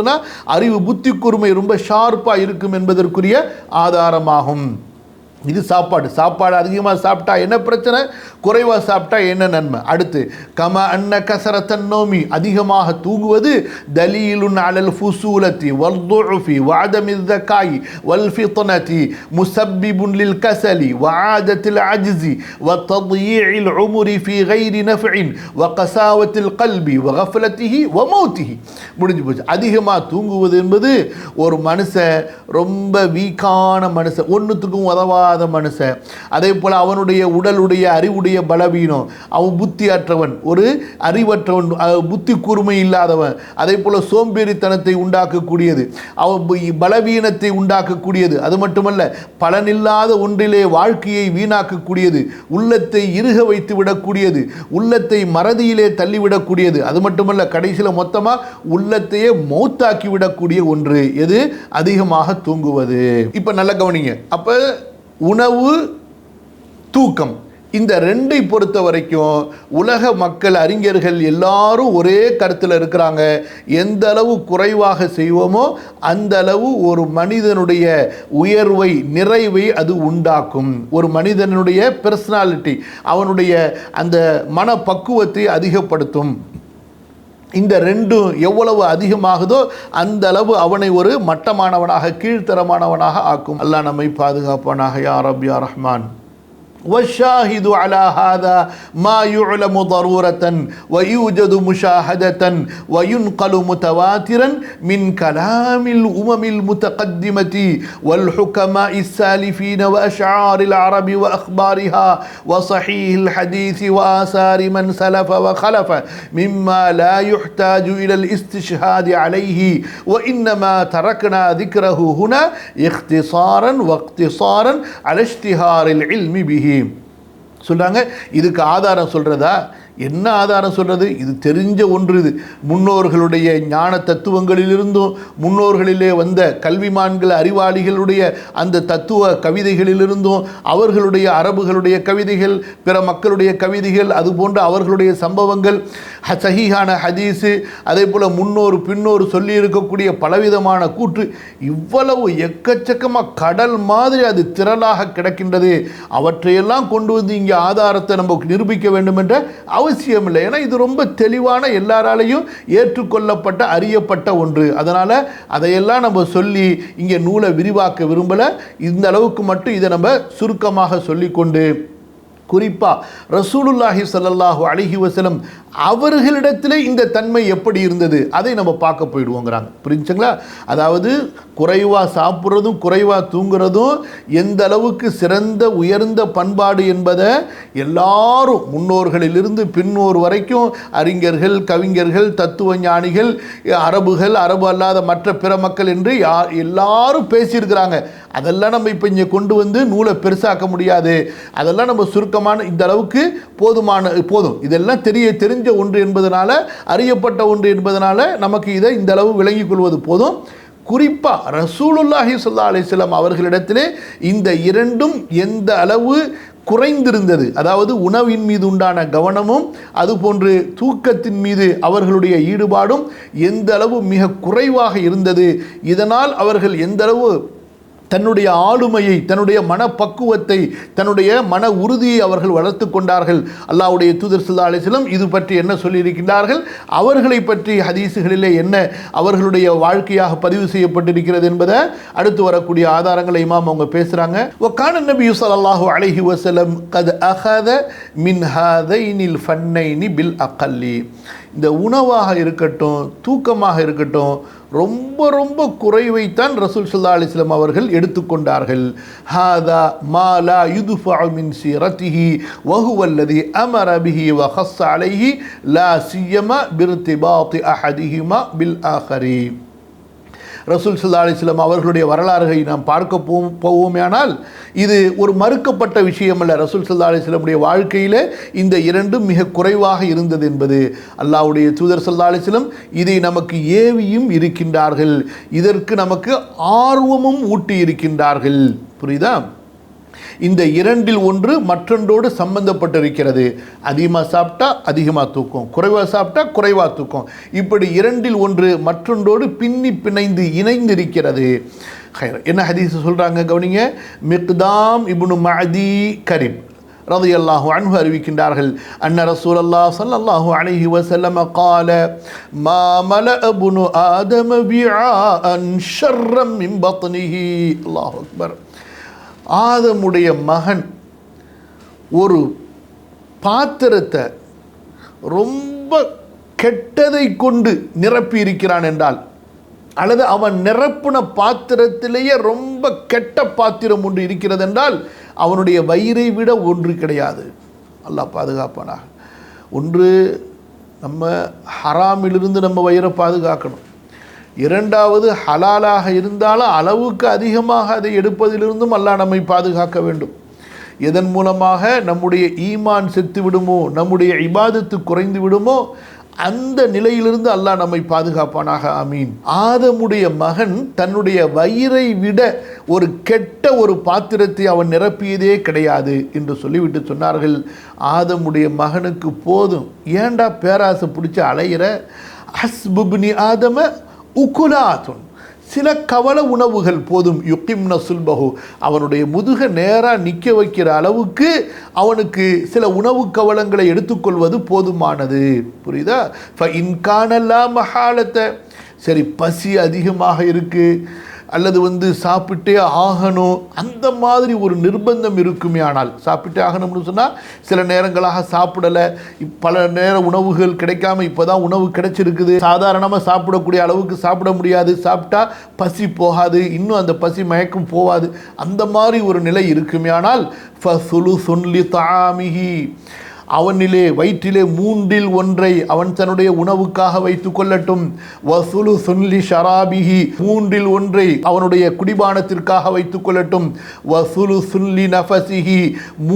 A: சொன்னால் அறிவு புத்தி கூர்மை ரொம்ப ஷார்ப்பாக இருக்கும் என்பதற்குரிய ஆதாரமாகும். இது சாப்பாடு அதிகமாக சாப்பிட்டா என்ன பிரச்சனை, குறைவாக சாப்பிட்டா என்ன நன்மை. அடுத்து, கம அன்ன கசரத்தன் நோமி, அதிகமாக தூங்குவது தலீலுன் அலல் ஃபுசூலத்தி வல்துஃபி வஅதமில் ஸகாய் வல்ஃபித்னதி முஸப்பிபுன் லில் கஸலி வஆதத்தில் அஜ்ஸி வதضييعில் உம்ரி ஃபீ கைரி நஃப்இன் வகஸாவத்தில் கல்பி வகஃப்லத்திஹி வமௌத்திஹி. முடிஞ்சு போச்சு. அதிகமாக தூங்குவது என்பது ஒரு மனுஷன் ரொம்ப வீக்கான மனுஷன், ஒன்றுத்துக்கும் உதவா இல்லாத மனுஷன், அதே போல் அவனுடைய உடலுடைய அறிவுடைய பலவீனம், அவன் புத்தியற்றவன், ஒரு அறிவற்றவன், புத்தி கூர்மை இல்லாதவன், அதே போல் சோம்பேறித்தனத்தை உண்டாக்கக்கூடியது, அவன் பலவீனத்தை உண்டாக்கக்கூடியது, அது மட்டுமல்ல பலனில்லாத ஒன்றிலே வாழ்க்கையை வீணாக்கக்கூடியது, உள்ளத்தை இறுக வைத்து விடக்கூடியது, உள்ளத்தை மறதியிலே தள்ளிவிடக்கூடியது, அது மட்டுமல்ல கடைசியில் மொத்தமாக உள்ளத்தையே மௌத்தாக்கி விடக்கூடிய ஒன்று எது? அதிகமாக தூங்குவது. இப்போ நல்ல கவனிங்க. அப்போ உணவு, தூக்கம், இந்த ரெண்டை பொறுத்த வரைக்கும் உலக மக்கள், அறிஞர்கள் எல்லாரும் ஒரே கருத்தில் இருக்கிறாங்க. எந்த அளவு குறைவாக செய்வோமோ அந்த அளவு ஒரு மனிதனுடைய உயர்வை, நிறைவை அது உண்டாக்கும். ஒரு மனிதனுடைய பர்சனாலிட்டி, அவனுடைய அந்த மனப்பக்குவத்தை அதிகப்படுத்தும். இந்த ரெண்டும் எவ்வளவு அதிகமாகுதோ அந்த அளவு அவனை ஒரு மட்டமானவனாக, கீழ்த்தரமானவனாக ஆக்கும். அல்லாஹ் நம்மை பாதுகாப்பானாக. யா ரப் யா ரஹ்மான். والشاهد على هذا ما يعلم ضرورة ويوجد مشاهدة وينقل متواترا من كلام الأمم المتقدمة والحكماء السالفين وأشعار العرب وأخبارها وصحيح الحديث وآثار من سلف وخلف مما لا يحتاج إلى الاستشهاد عليه وإنما تركنا ذكره هنا اختصارا واقتصارا على اشتهار العلم به. சொல்றாங்க. இதுக்கு ஆதாரம் சொல்றதா? என்ன ஆதாரம் சொல்றது? இது தெரிஞ்ச ஒன்று. இது முன்னோர்களுடைய ஞான தத்துவங்களிலிருந்தும், முன்னோர்களிலே வந்த கல்விமான்கள், அறிவாளிகளுடைய அந்த தத்துவ கவிதைகளிலிருந்தும், அவர்களுடைய அரபுகளுடைய கவிதைகள், பிற மக்களுடைய கவிதைகள், அதுபோன்ற அவர்களுடைய சம்பவங்கள், சஹீஹான ஹதீஸு, அதே போல் முன்னோர் பின்னோர் சொல்லி இருக்கக்கூடிய பலவிதமான கூற்று, இவ்வளவு எக்கச்சக்கமாக கடல் மாதிரி அது திரளாக கிடக்கின்றது. அவற்றையெல்லாம் கொண்டு வந்து இங்கே ஆதாரத்தை நம்ம நிரூபிக்க வேண்டும் என்ற அவசியம் இல்லை. ஏன்னா இது ரொம்ப தெளிவான, எல்லாராலையும் ஏற்றுக்கொள்ளப்பட்ட, அறியப்பட்ட ஒன்று. அதனால் அதையெல்லாம் நம்ம சொல்லி இங்கே நூலை விரிவாக்க விரும்பலை. இந்த அளவுக்கு மட்டும் இதை நம்ம சுருக்கமாக சொல்லிக்கொண்டு, குறிப்பாக ரசூலுல்லாஹி ஸல்லல்லாஹு அலைஹி வஸல்லம் அவர்களிடத்திலே இந்த தன்மை எப்படி இருந்தது அதை நம்ம பார்க்க போயிடுவோங்கிறாங்க. புரிஞ்சுங்களா? அதாவது குறைவாக சாப்பிட்றதும் குறைவாக தூங்குறதும் எந்த அளவுக்கு சிறந்த உயர்ந்த பண்பாடு என்பதை எல்லாரும், முன்னோர்களிலிருந்து பின்னோர் வரைக்கும், அறிஞர்கள், கவிஞர்கள், தத்துவ ஞானிகள், அரபுகள், அரபு அல்லாத மற்ற பிற மக்கள் என்று எல்லாரும் பேசியிருக்கிறாங்க. அதெல்லாம் நம்ம இப்போ இங்கே கொண்டு வந்து நூலை பெருசாக்க முடியாது. அதெல்லாம் நம்ம சுருக்கமான இந்த அளவுக்கு போதும். இதெல்லாம் தெரிஞ்ச ஒன்று என்பதனால, அறியப்பட்ட ஒன்று என்பதனால நமக்கு இதை இந்த அளவு விளங்கிக் கொள்வது போதும். குறிப்பாக ரசூலுல்லாஹி ஸல்லல்லாஹு அலைஹி வஸல்லம் அவர்களிடத்திலே இந்த இரண்டும் எந்த அளவு குறைந்திருந்தது, அதாவது உணவின் மீது உண்டான கவனமும் அதுபோன்று தூக்கத்தின் மீது அவர்களுடைய ஈடுபாடும் எந்த அளவு மிக குறைவாக இருந்தது. இதனால் அவர்கள் எந்த அளவு தன்னுடைய ஆளுமையை, தன்னுடைய மனப்பக்குவத்தை, தன்னுடைய மன உறுதியை அவர்கள் வளர்த்து கொண்டார்கள். அல்லாஹ்வுடைய தூதர் ஸல்லல்லாஹு அலைஹி வஸல்லம் இது பற்றி என்ன சொல்லியிருக்கிறார்கள், அவர்களை பற்றி ஹதீஸுகளிலே என்ன அவர்களுடைய வாழ்க்கையாக பதிவு செய்யப்பட்டிருக்கிறது என்பதை அடுத்து வரக்கூடிய ஆதாரங்களை இமாம் அவங்க பேசுகிறாங்க. வகான நபி ஸல்லல்லாஹு அலைஹி வஸல்லம் கத் அஹத மின் ஹாதைனில் ஃபன்னைனி பில் அகல்லி. இந்த உணவாக இருக்கட்டும், தூக்கமாக இருக்கட்டும், ரொம்ப ரொம்ப குறைவைத்தான் ரசூல் ஸல்லல்லாஹு அலைஹி வஸல்லம் அவர்கள் எடுத்துக்கொண்டார்கள். ஹாதா மா லா யுத்ஃபஉ மின் சீரத்திஹி வ ஹுவ அல்லதி அமர பிஹி வ ஹஸ்ஸ அலைஹி லா சியமா பிர்திபாத் அஹதிஹிமா பில் ஆஹரி. ரசூல் ஸல்லல்லாஹு அலைஹி வஸல்லம் அவர்களுடைய வரலாறுகளை நாம் பார்க்க போவோமேயானால் இது ஒரு மறுக்கப்பட்ட விஷயம் அல்ல. ரசூல் ஸல்லல்லாஹு அலைஹி வஸல்லம் வாழ்க்கையில் இந்த இரண்டும் மிக குறைவாக இருந்தது என்பது அல்லாஹ்வுடைய தூதர் ஸல்லல்லாஹு அலைஹி வஸல்லம் இதை நமக்கு ஏவியும் இருக்கின்றார்கள். இதற்கு நமக்கு ஆர்வமும் ஊட்டி இருக்கின்றார்கள். புரியுதா? இந்த இரண்டில் ஒன்று மற்றொன்றோடு சம்பந்தப்பட்டிருக்கிறது. அதிகமாக சாப்பிட்டா அதிகமாக தூக்கம், குறைவாக சாப்பிட்டா குறைவாக தூக்கம். இப்படி இரண்டில் ஒன்று மற்றொன்றோடு பின்னி பிணைந்து இணைந்திருக்கிறது. என்ன ஹதீஸ் சொல்கிறாங்க கவனிங்க. மிக்தாம் இப்னு மஅதி கரிப் ரலியல்லாஹு அன்ஹு அறிவிக்கின்றார்கள், அன்ன ரசூலல்லாஹ் ஸல்லல்லாஹு அலைஹி வஸல்லம் قال ما ملأ ابن آدم وعاء شرا من بطنه. அல்லாஹு அக்பர். ஆதமுடைய மகன் ஒரு பாத்திரத்தை ரொம்ப கெட்டதை கொண்டு நிரப்பி இருக்கிறான் என்றால், அல்லது அவன் நிரப்புன பாத்திரத்திலேயே ரொம்ப கெட்ட பாத்திரம் ஒன்று இருக்கிறது என்றால், அவனுடைய வயிறை விட ஒன்று கிடையாது. அல்லாஹ் பாதுகாப்பானாக. ஒன்று, நம்ம ஹராமிலிருந்து நம்ம வயிறை பாதுகாக்கணும். இரண்டாவது, ஹலாலாக இருந்தாலும் அளவுக்கு அதிகமாக அதை எடுப்பதிலிருந்தும் அல்லாஹ் நம்மை பாதுகாக்க வேண்டும். எதன் மூலமாக நம்முடைய ஈமான் செத்து விடுமோ, நம்முடைய இபாதத்து குறைந்து விடுமோ, அந்த நிலையிலிருந்து அல்லாஹ் நம்மை பாதுகாப்பானாக. ஆமீன். ஆதமுடைய மகன் தன்னுடைய வயிறை விட ஒரு கெட்ட ஒரு பாத்திரத்தை அவன் நிரப்பியதே கிடையாது என்று சொல்லிவிட்டு சொன்னார்கள், ஆதமுடைய மகனுக்கு போதும், ஏண்டா பேராசை பிடிச்சி அலையிற, ஹஸ்புப்னி ஆதம உகுலாத்துன், சில கவல உணவுகள் போதும், யுக்கிம்ன சுல்பஹு, அவனுடைய முதுக நேராக நிற்க வைக்கிற அளவுக்கு அவனுக்கு சில உணவு கவலங்களை எடுத்துக்கொள்வது போதுமானது. புரியுதா? இன்கானல்லா மஹாலத்தை, சரி பசி அதிகமாக இருக்குது அல்லது சாப்பிட்டே ஆகணும், அந்த மாதிரி ஒரு நிர்பந்தம் இருக்குமே, ஆனால் சாப்பிட்டே ஆகணும்னு சொன்னால் சில நேரங்களாக சாப்பிடலை, பல நேர உணவுகள் கிடைக்காம இப்போ தான் உணவு கிடைச்சிருக்குது, சாதாரணமாக சாப்பிடக்கூடிய அளவுக்கு சாப்பிட முடியாது, சாப்பிட்டா பசி போகாது, இன்னும் அந்த பசி மயக்கம் போகாது, அந்த மாதிரி ஒரு நிலை இருக்குமே, ஆனால் ஃபசுலுசுன் லிதாமிஹி, அவனிலே வயிற்றிலே 1/3 அவன் தன்னுடைய உணவுக்காக வைத்துக் கொள்ளட்டும். வசுலுசுன் லி ஷராபிஹி, 1/3 அவனுடைய குடிபானத்திற்காக வைத்துக் கொள்ளட்டும். வசுலுசுன் லி நஃபஸிஹி,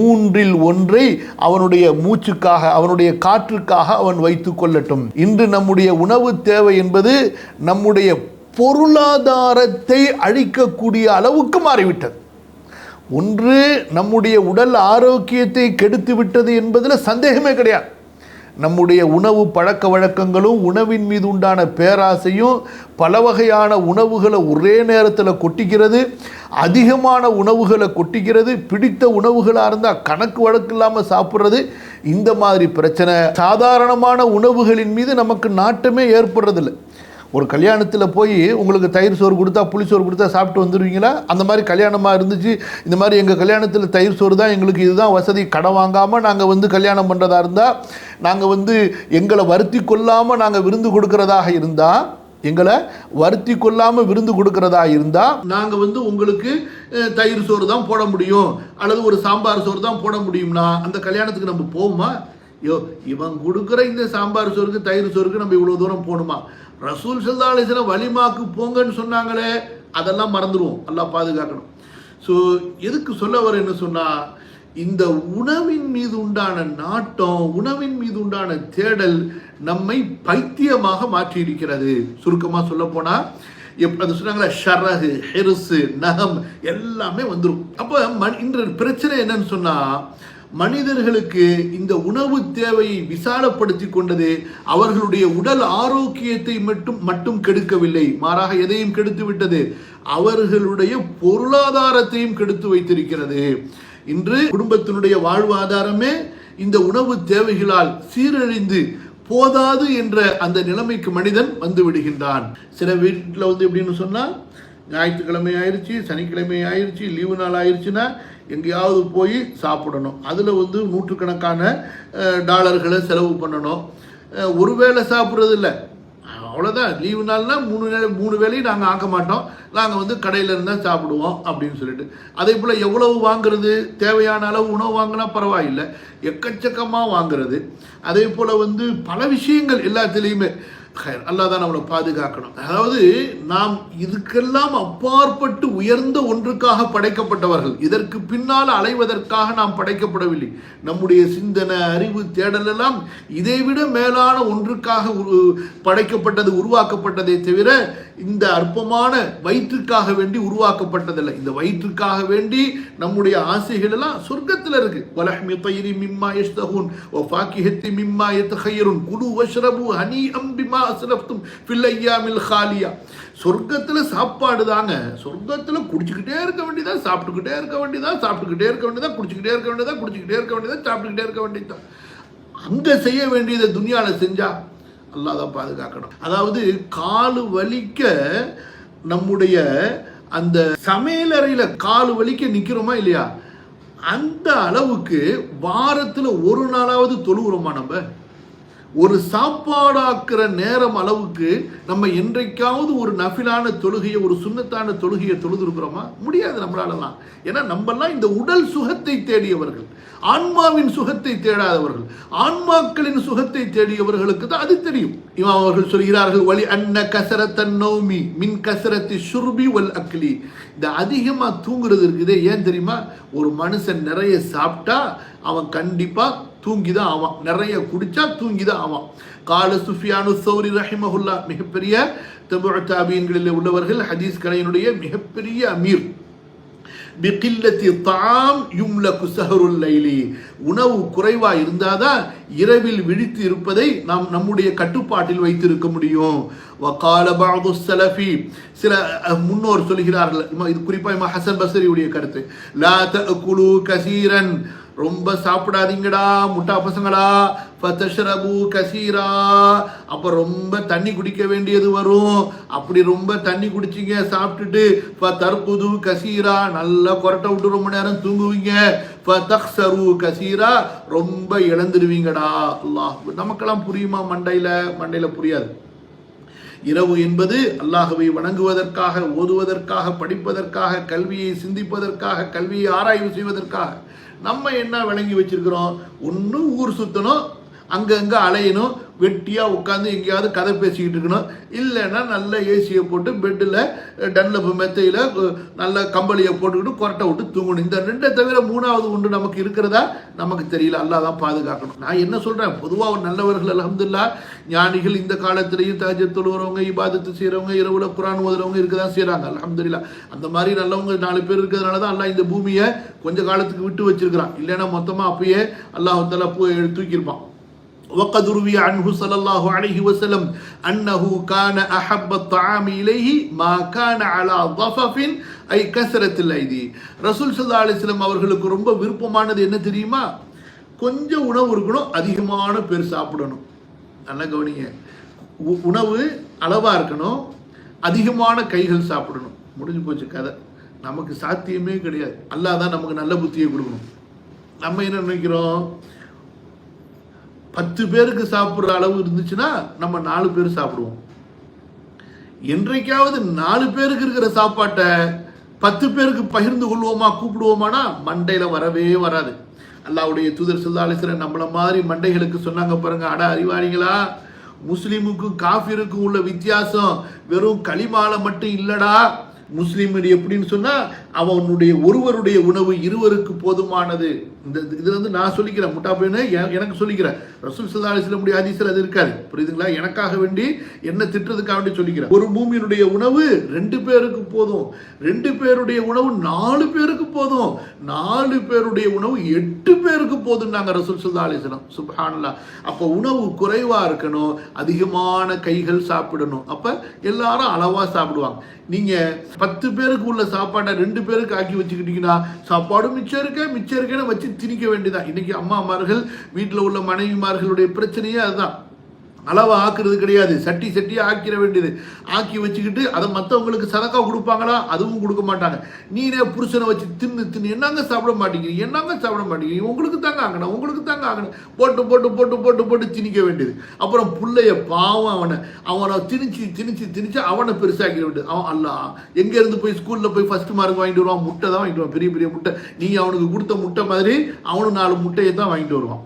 A: 1/3 அவனுடைய மூச்சுக்காக, அவனுடைய காற்றுக்காக அவன் வைத்துக் கொள்ளட்டும். இன்று நம்முடைய உணவு தேவை என்பது நம்முடைய பொருளாதாரத்தை அழிக்கக்கூடிய அளவுக்கு மாறிவிட்டது. ஒன்று, நம்முடைய உடல் ஆரோக்கியத்தை கெடுத்து விட்டது என்பதில் சந்தேகமே கிடையாது. நம்முடைய உணவு பழக்க வழக்கங்களும் உணவின் மீது உண்டான பேராசையும் பல வகையான உணவுகளை ஒரே நேரத்தில் கொட்டிக்கிறது, அதிகமான உணவுகளை கொட்டிக்கிறது, பிடித்த உணவுகளாக இருந்தால் கணக்கு வழக்கு இல்லாமல் சாப்பிட்றது, இந்த மாதிரி பிரச்சனை சாதாரணமான உணவுகளின் மீது நமக்கு நாட்டமே ஏற்படுறதில்லை. ஒரு கல்யாணத்தில் போய் உங்களுக்கு தயிர் சோறு கொடுத்தா புளி சோறு கொடுத்தா சாப்பிட்டு வந்துடுவீங்களா? அந்த மாதிரி கல்யாணமாக இருந்துச்சு, இந்த மாதிரி எங்கள் கல்யாணத்தில் தயிர் சோறு தான் எங்களுக்கு இதுதான் வசதி, கடன் வாங்காமல் நாங்கள் கல்யாணம் பண்ணுறதா இருந்தால், நாங்கள் எங்களை வருத்தி கொள்ளாமல் நாங்கள் விருந்து கொடுக்கறதாக இருந்தால், எங்களை வருத்தி கொள்ளாமல் விருந்து கொடுக்கறதா இருந்தால் நாங்கள் உங்களுக்கு தயிர் சோறு தான் போட முடியும் அல்லது ஒரு சாம்பார் சோறு தான் போட முடியும்னா அந்த கல்யாணத்துக்கு நம்ம போவோமா? இவன் கொடுக்குற இந்த சாம்பார் சோறுக்கு தயிர் சோறுக்கு நம்ம இவ்வளோ தூரம் போகணுமா? ரசூல் ஸல்லல்லாஹு அலைஹி வஸல்லம் வலிமாக்கு போங்கன்னு சொன்னாங்களே, அதெல்லாம் மறந்துடுவோம். அல்லாஹ் பாதுகாக்கணும். ஸோ எதுக்கு சொல்ல வரேன்னு சொன்னால், இந்த உணவின் மீது உண்டான நாட்டம், உணவின் மீது உண்டான தேடல் நம்மை பைத்தியமாக மாற்றி இருக்கிறது. சுருக்கமாக சொல்ல போனால் அது சொன்னாங்களா, ஷரஹு, ஹெருசு, நகம் எல்லாமே வந்துடும். அப்போ இன்று பிரச்சனை என்னன்னு சொன்னால், மனிதர்களுக்கு இந்த உணவு தேவையை விசாலப்படுத்தி கொண்டது அவர்களுடைய உடல் ஆரோக்கியத்தை மட்டும் கெடுக்கவில்லை, மாறாக எதையும் கெடுத்து விட்டது, அவர்களுடைய பொருளாதாரத்தையும் கெடுத்து வைத்திருக்கிறது. இன்று குடும்பத்தினுடைய வாழ்வாதாரமே இந்த உணவு தேவைகளால் சீரழிந்து போதாது என்ற அந்த நிலைமைக்கு மனிதன் வந்து விடுகின்றான். சில வீட்டில் எப்படின்னு சொன்னால், ஞாயிற்றுக்கிழமை ஆயிடுச்சு, சனிக்கிழமை ஆயிடுச்சு, லீவு நாள் ஆயிடுச்சுன்னா எங்கேயாவது போய் சாப்பிடணும். அதில் நூற்றுக்கணக்கான டாலர்களை செலவு பண்ணணும். ஒரு வேளை சாப்பிட்றது இல்லை, அவ்வளோதான். லீவு நாள்னா 3 வேளையும் நாங்கள் ஆக்க மாட்டோம், நாங்கள் கடையில் இருந்தால் சாப்பிடுவோம் அப்படின்னு சொல்லிட்டு. அதே போல் எவ்வளவு வாங்குறது, தேவையான அளவு உணவு வாங்கினா பரவாயில்லை, எக்கச்சக்கமாக வாங்குறது. அதே போல் பல விஷயங்கள் எல்லாத்துலேயுமே அல்லாஹ் தான் நம்மளை பாதுகாக்கணும். அதாவது நாம் இதுக்கெல்லாம் அப்பாற்பட்டு உயர்ந்த ஒன்றுக்காக படைக்கப்பட்டவர்கள், இதற்கு பின்னால் அலைவதற்காக நாம் படைக்கப்படவில்லை. நம்முடைய சிந்தனை, அறிவு, தேடல் எல்லாம் இதைவிட மேலான ஒன்றுக்காக படைக்கப்பட்டது, உருவாக்கப்பட்டதை தவிர இந்த அற்பமான வயிற்றுக்காக வேண்டி உருவாக்கப்பட்டதில்லை. இந்த வயிற்றுக்காக வேண்டி நம்முடைய ஆசைகள் எல்லாம் சொர்க்கத்தில் இருக்கு. வலஹ்மி தய்ரி மிம்மா யஷ்தஹூன் வ ஃபாகிஹத்தி மிம்மா யதஹய்யருன் குலு வஷ்ரபு ஹனீஅம் பிமா அஸ்லஃப்தும் ஃபில் அய்யாமில் காலியா. சொர்க்கத்தில் சாப்பாடு தாங்க, சொர்க்கத்தில் குடிச்சுக்கிட்டே இருக்க வேண்டியதான், சாப்பிட்டுக்கிட்டே இருக்க வேண்டியதான், சாப்பிட்டுக்கிட்டே இருக்க வேண்டியதான், குடிச்சுக்கிட்டே இருக்க வேண்டியதான், குடிச்சுக்கிட்டே இருக்க வேண்டியதான், சாப்பிட்டுக்கிட்டே இருக்க வேண்டியதான். அங்கே செய்ய வேண்டியதை துனியாவில் செஞ்சா அல்லாஹ் தான் பாதுகாக்கணும். அதாவது காலு வலிக்க நம்முடைய அந்த சமையலறையில் காலு வலிக்க நிற்கிறோமா இல்லையா, அந்த அளவுக்கு வாரத்தில் ஒரு நாளாவது தொழுகிறோமா? நம்ம ஒரு சாப்பாடாக்குற நேரம் அளவுக்கு நம்ம என்றைக்காவது ஒரு நஃபிலான தொழுகையை, ஒரு சுன்னத்தான தொழுகையை தொழுது இருக்கிறோமா? முடியாது நம்மளாலலாம். ஏன்னா நம்மெல்லாம் இந்த உடல் சுகத்தை தேடியவர்கள், ஆன்மாவின் சுகத்தை தேடாதவர்கள். ஆன்மாக்களின் சுகத்தை தேடியவர்களுக்கு தான் அது தெரியும். இமாம் அவர்கள் சொல்கிறார்கள், வலி அன்ன கசரத்தன் நௌமி மின் கசரத்தி ஷுர்பி வல் அக்லி. இந்த அதிகமா தூங்குறது இருக்குதே, ஏன் தெரியுமா? ஒரு மனுஷன் நிறைய சாப்பிட்டா அவன் கண்டிப்பா தூங்கிதான் ஆவான், நிறைய குடிச்சா தூங்கிதான் ஆவான். கால சுஃபியானு சௌரி ரஹிமஹுல்லா, மிகப்பெரிய தபுஉ தாபீன்களில் உள்ளவர்கள், ஹதீஸ் கலையினுடைய மிகப்பெரிய அமீர். பிகில்லத்தி தாம் யும்லகு ஸஹருல் லைலி. உணவு குறைவா இருந்தாதான் இரவில் விழித்து இருப்பதை நாம் நம்முடைய கட்டுப்பாட்டில் வைத்திருக்க முடியும். வகால பஅது ஸலஃபி, சில முன்னோர் சொல்கிறார்கள், இது குறிப்பா இமாம் ஹஸன் பஸ்ரியுடைய கருத்து, லா தஅகுலு கஸீரன், ரொம்ப சாப்பிடாதீங்கடா முட்டா பசங்களா, ஃபதஷ்ரபு கஸீரா, அப்ப ரொம்ப தண்ணி குடிக்க வேண்டியது வரும். அப்படி ரொம்ப தண்ணி குடிச்சிங்க சாப்பிட்டுட்டு, ஃபதர்குது கஸீரா, நல்லா கொரட்டை விட்டு ரொம்ப நேரம் தூங்குவீங்க, ஃபதக்ஸரு கஸீரா, ரொம்ப இழந்துடுவீங்கடா. அல்லாஹ், நமக்கெல்லாம் புரியுமா? மண்டையில புரியாது. இரவு என்பது அல்லாஹ்வை வணங்குவதற்காக, ஓதுவதற்காக, படிப்பதற்காக, கல்வியை சிந்திப்பதற்காக, கல்வியை ஆராய்வு செய்வதற்காக. நம்ம என்ன விளங்கி வச்சிருக்கிறோம்? ஒன்று ஊர் சுற்றணும், அங்கங்கே அலையணும், வெட்டியாக உட்காந்து எங்கேயாவது கதை பேசிக்கிட்டு இருக்கணும், இல்லைன்னா நல்ல ஏசியை போட்டு பெட்டில் டன்லப் மெத்தையில் நல்ல கம்பளியை போட்டுக்கிட்டு கொரட்டை விட்டு தூங்கணும். இந்த ரெண்டை தவிர மூணாவது ஒன்று நமக்கு இருக்கிறதா நமக்கு தெரியல. அல்லாஹ் தான் பாதுகாக்கணும். நான் என்ன சொல்கிறேன், பொதுவாக நல்லவர்கள் அல்ஹம்துலில்லாஹ் ஞானிகள் இந்த காலத்திலையும் தஹஜ்ஜுத் தொழுகிறவங்க, இபாதத்து செய்கிறவங்க, இரவுல குர்ஆன் ஓதுறவங்க இருக்க தான் செய்கிறாங்க அல்ஹம்துலில்லாஹ். அந்த மாதிரி நல்லவங்க 4 பேர் இருக்கிறதுனால தான் அல்லாஹ் இந்த பூமியை கொஞ்ச காலத்துக்கு விட்டு வச்சிருக்கிறான். இல்லைன்னா மொத்தமாக அப்பயே அல்லாஹ் தஆலா தூக்கியிருப்பான். وقد روي عنه صلى الله عليه وسلم أنه كان أحب الطعام إليه ما كان على ضفف أي كثرة الأيدي. ரசூல் ஸல்லல்லாஹு அலைஹி வஸல்லம் அவர்களுக்கு ரொம்ப விருப்பமானது என்ன தெரியுமா? கொஞ்சம் உணவு இருக்கணும், அதிகமான பேர் சாப்பிடணும். நல்லா கவனிங்க, உணவு அளவா இருக்கணும், அதிகமான கைகள் சாப்பிடணும். முடிஞ்சு போச்சு கதை. நமக்கு சாத்தியமே கிடையாது. அல்லாஹ் தான் நமக்கு நல்ல புத்தியை கொடுக்கணும். நம்ம என்ன நினைக்கிறோம், 10 பேருக்கு சாப்பிட்ற அளவு இருந்துச்சுன்னா நம்ம 4 பேர் சாப்பிடுவோம். என்றைக்காவது 4 பேருக்கு இருக்கிற சாப்பாட்டை 10 பேருக்கு பகிர்ந்து கொள்வோமா, கூப்பிடுவோமானா மண்டையில வரவே வராது. அல்லாஹ்வுடைய தூதர் ஸல்லல்லாஹு அலைஹி வஸல்லம் நம்மள மாதிரி மண்டைகளுக்கு சொன்னாங்க பாருங்க, அட அறிவாளிகளா, முஸ்லிமுக்கும் காஃபிருக்கும் உள்ள வித்தியாசம் வெறும் களிமால மட்டும் இல்லடா. முஸ்லீம் எப்படின்னு சொன்னா, அவனுடைய ஒருவருடைய உணவு இருவருக்கு போதுமானது. இந்த இதுல இருந்து நான் சொல்லிக்கிறேன், முட்டாப்பேன்னு எனக்கு சொல்லிக்கிறேன். ரசூல் ஸல்லல்லாஹு அலைஹி வஸல்லம் ஹதீஸ்ல அது இருக்காது, புரியுதுங்களா? எனக்காக வேண்டி என்ன திட்டுறதுக்காக வேண்டி சொல்லிக்கிறேன். ஒரு பூமியினுடைய உணவு 2 பேருக்கு போதும், 2 பேருடைய உணவு 4 பேருக்கு போதும், 4 பேருடைய உணவு 8 பேருக்கு போதும் நாங்க ரசூல் ஸல்லல்லாஹு அலைஹி வஸல்லம். சுப்ஹானல்லாஹ். அப்ப உணவு குறைவா இருக்கணும், அதிகமான கைகள் சாப்பிடணும். அப்ப எல்லாரும் அளவா சாப்பிடுவாங்க. நீங்க 10 பேருக்கு உள்ள சாப்பாட்டை 2 பேருக்கு ஆக்கி வச்சுக்கிட்டீங்கன்னா சாப்பாடு மிச்சம் இருக்கேன்னு வச்சு திணிக்க வேண்டியதான். இன்னைக்கு அம்மாமார்கள், வீட்டில் உள்ள மனைவிமார்களுடைய பிரச்சனையே அதுதான். அளவை ஆக்குறது கிடையாது, சட்டியா ஆக்கிட வேண்டியது. ஆக்கி வச்சுக்கிட்டு அதை மற்றவங்களுக்கு சதக்கா கொடுப்பாங்களா? அதுவும் கொடுக்க மாட்டாங்க. நீனே புருஷனை வச்சு தின்னு என்னங்க சாப்பிட மாட்டேங்கிறீங்க, உங்களுக்கு தாங்க ஆகணும், போட்டு திணிக்க வேண்டியது. அப்புறம் புள்ளைய பாவம் அவனை திணிச்சு அவனை பெருசாக்கிட வேண்டியது. அவன் அல்லாஹ் எங்கேருந்து போய் ஸ்கூலில் போய் ஃபர்ஸ்ட் மார்க் வாங்கிட்டு வருவான், முட்டை தான் வாங்கிட்டு வருவான், பெரிய பெரிய முட்டை. நீ அவனுக்கு கொடுத்த முட்டை மாதிரி அவனும் 4 முட்டையை தான் வாங்கிட்டு வருவான்.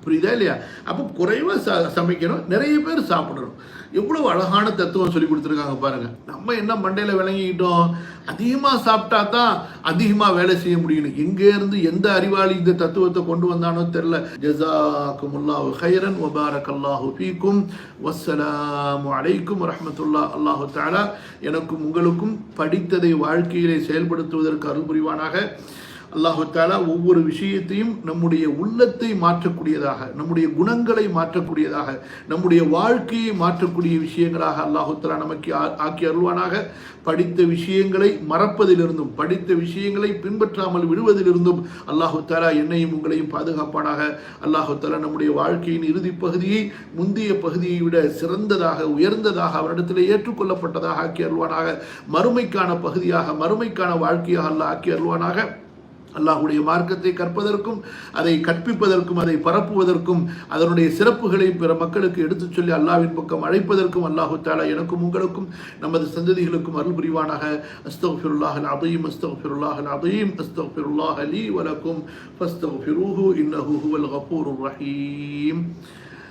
A: புரியுதா இல்லையா? அப்போ குறைவாக சமைக்கணும், நிறைய பேர் சாப்பிடணும். எவ்வளவு அழகான தத்துவம் சொல்லி கொடுத்துருக்காங்க பாருங்க. நம்ம என்ன மண்டையில விளங்கிக்கிட்டோம், அதிகமாக சாப்பிட்டா தான் அதிகமாக வேலை செய்ய முடியும். எங்கேருந்து எந்த அறிவாளி இந்த தத்துவத்தை கொண்டு வந்தானோ தெரியல. ஜஸாக்குமுல்லாஹு கைரன் வ பாரக்கல்லாஹு ஃபீக்கும் வஸ்ஸலாமு அலைக்கும் வரஹ்மத்துல்லாஹி. அல்லாஹு தஆலா எனக்கும் உங்களுக்கும் படித்ததை வாழ்க்கையிலே செயல்படுத்துவதற்கு அருள் புரிவானாக. அல்லாஹு தஆலா ஒவ்வொரு விஷயத்தையும் நம்முடைய உள்ளத்தை மாற்றக்கூடியதாக, நம்முடைய குணங்களை மாற்றக்கூடியதாக, நம்முடைய வாழ்க்கையை மாற்றக்கூடிய விஷயங்களாக அல்லாஹு தஆலா நமக்கு ஆக்கி அருள்வானாக. படித்த விஷயங்களை மறப்பதிலிருந்தும், படித்த விஷயங்களை பின்பற்றாமல் விடுவதிலிருந்தும் அல்லாஹு தஆலா என்னையும் உங்களையும் பாதுகாப்பானாக. அல்லாஹு தஆலா நம்முடைய வாழ்க்கையின் இறுதி பகுதியை முந்தைய பகுதியை விட சிறந்ததாக, உயர்ந்ததாக, அவரிடத்தில் ஏற்றுக்கொள்ளப்பட்டதாக ஆக்கி அருள்வானாக. மறுமைக்கான பகுதியாக, மறுமைக்கான வாழ்க்கையாக அல்லாஹ் ஆக்கி அருள்வானாக. அல்லாஹ்வுடைய மார்க்கத்தை கற்பதற்கும் அதை கற்பிப்பதற்கும் அதை பரப்புவதற்கும் அதனுடைய சிறப்புகளை பிற மக்களுக்கு எடுத்துச் சொல்லி அல்லாஹ்வின் பக்கம் அழைப்பதற்கும் அல்லாஹு தஆலா எனக்கும் உங்களுக்கும் நமது சந்ததிகளுக்கும் அருள் புரிவானாக. அஸ்தக்ஃபிருல்லாஹல் அஸீம் அஸ்தக்ஃபிருல்லாஹல் அஸீம் அஸ்தக்ஃபிருல்லாஹ லீ வ லக்கும் ஃபஸ்தக்ஃபிரூஹு இன்னஹு ஹுவல் கஃபூருர் ரஹீம்.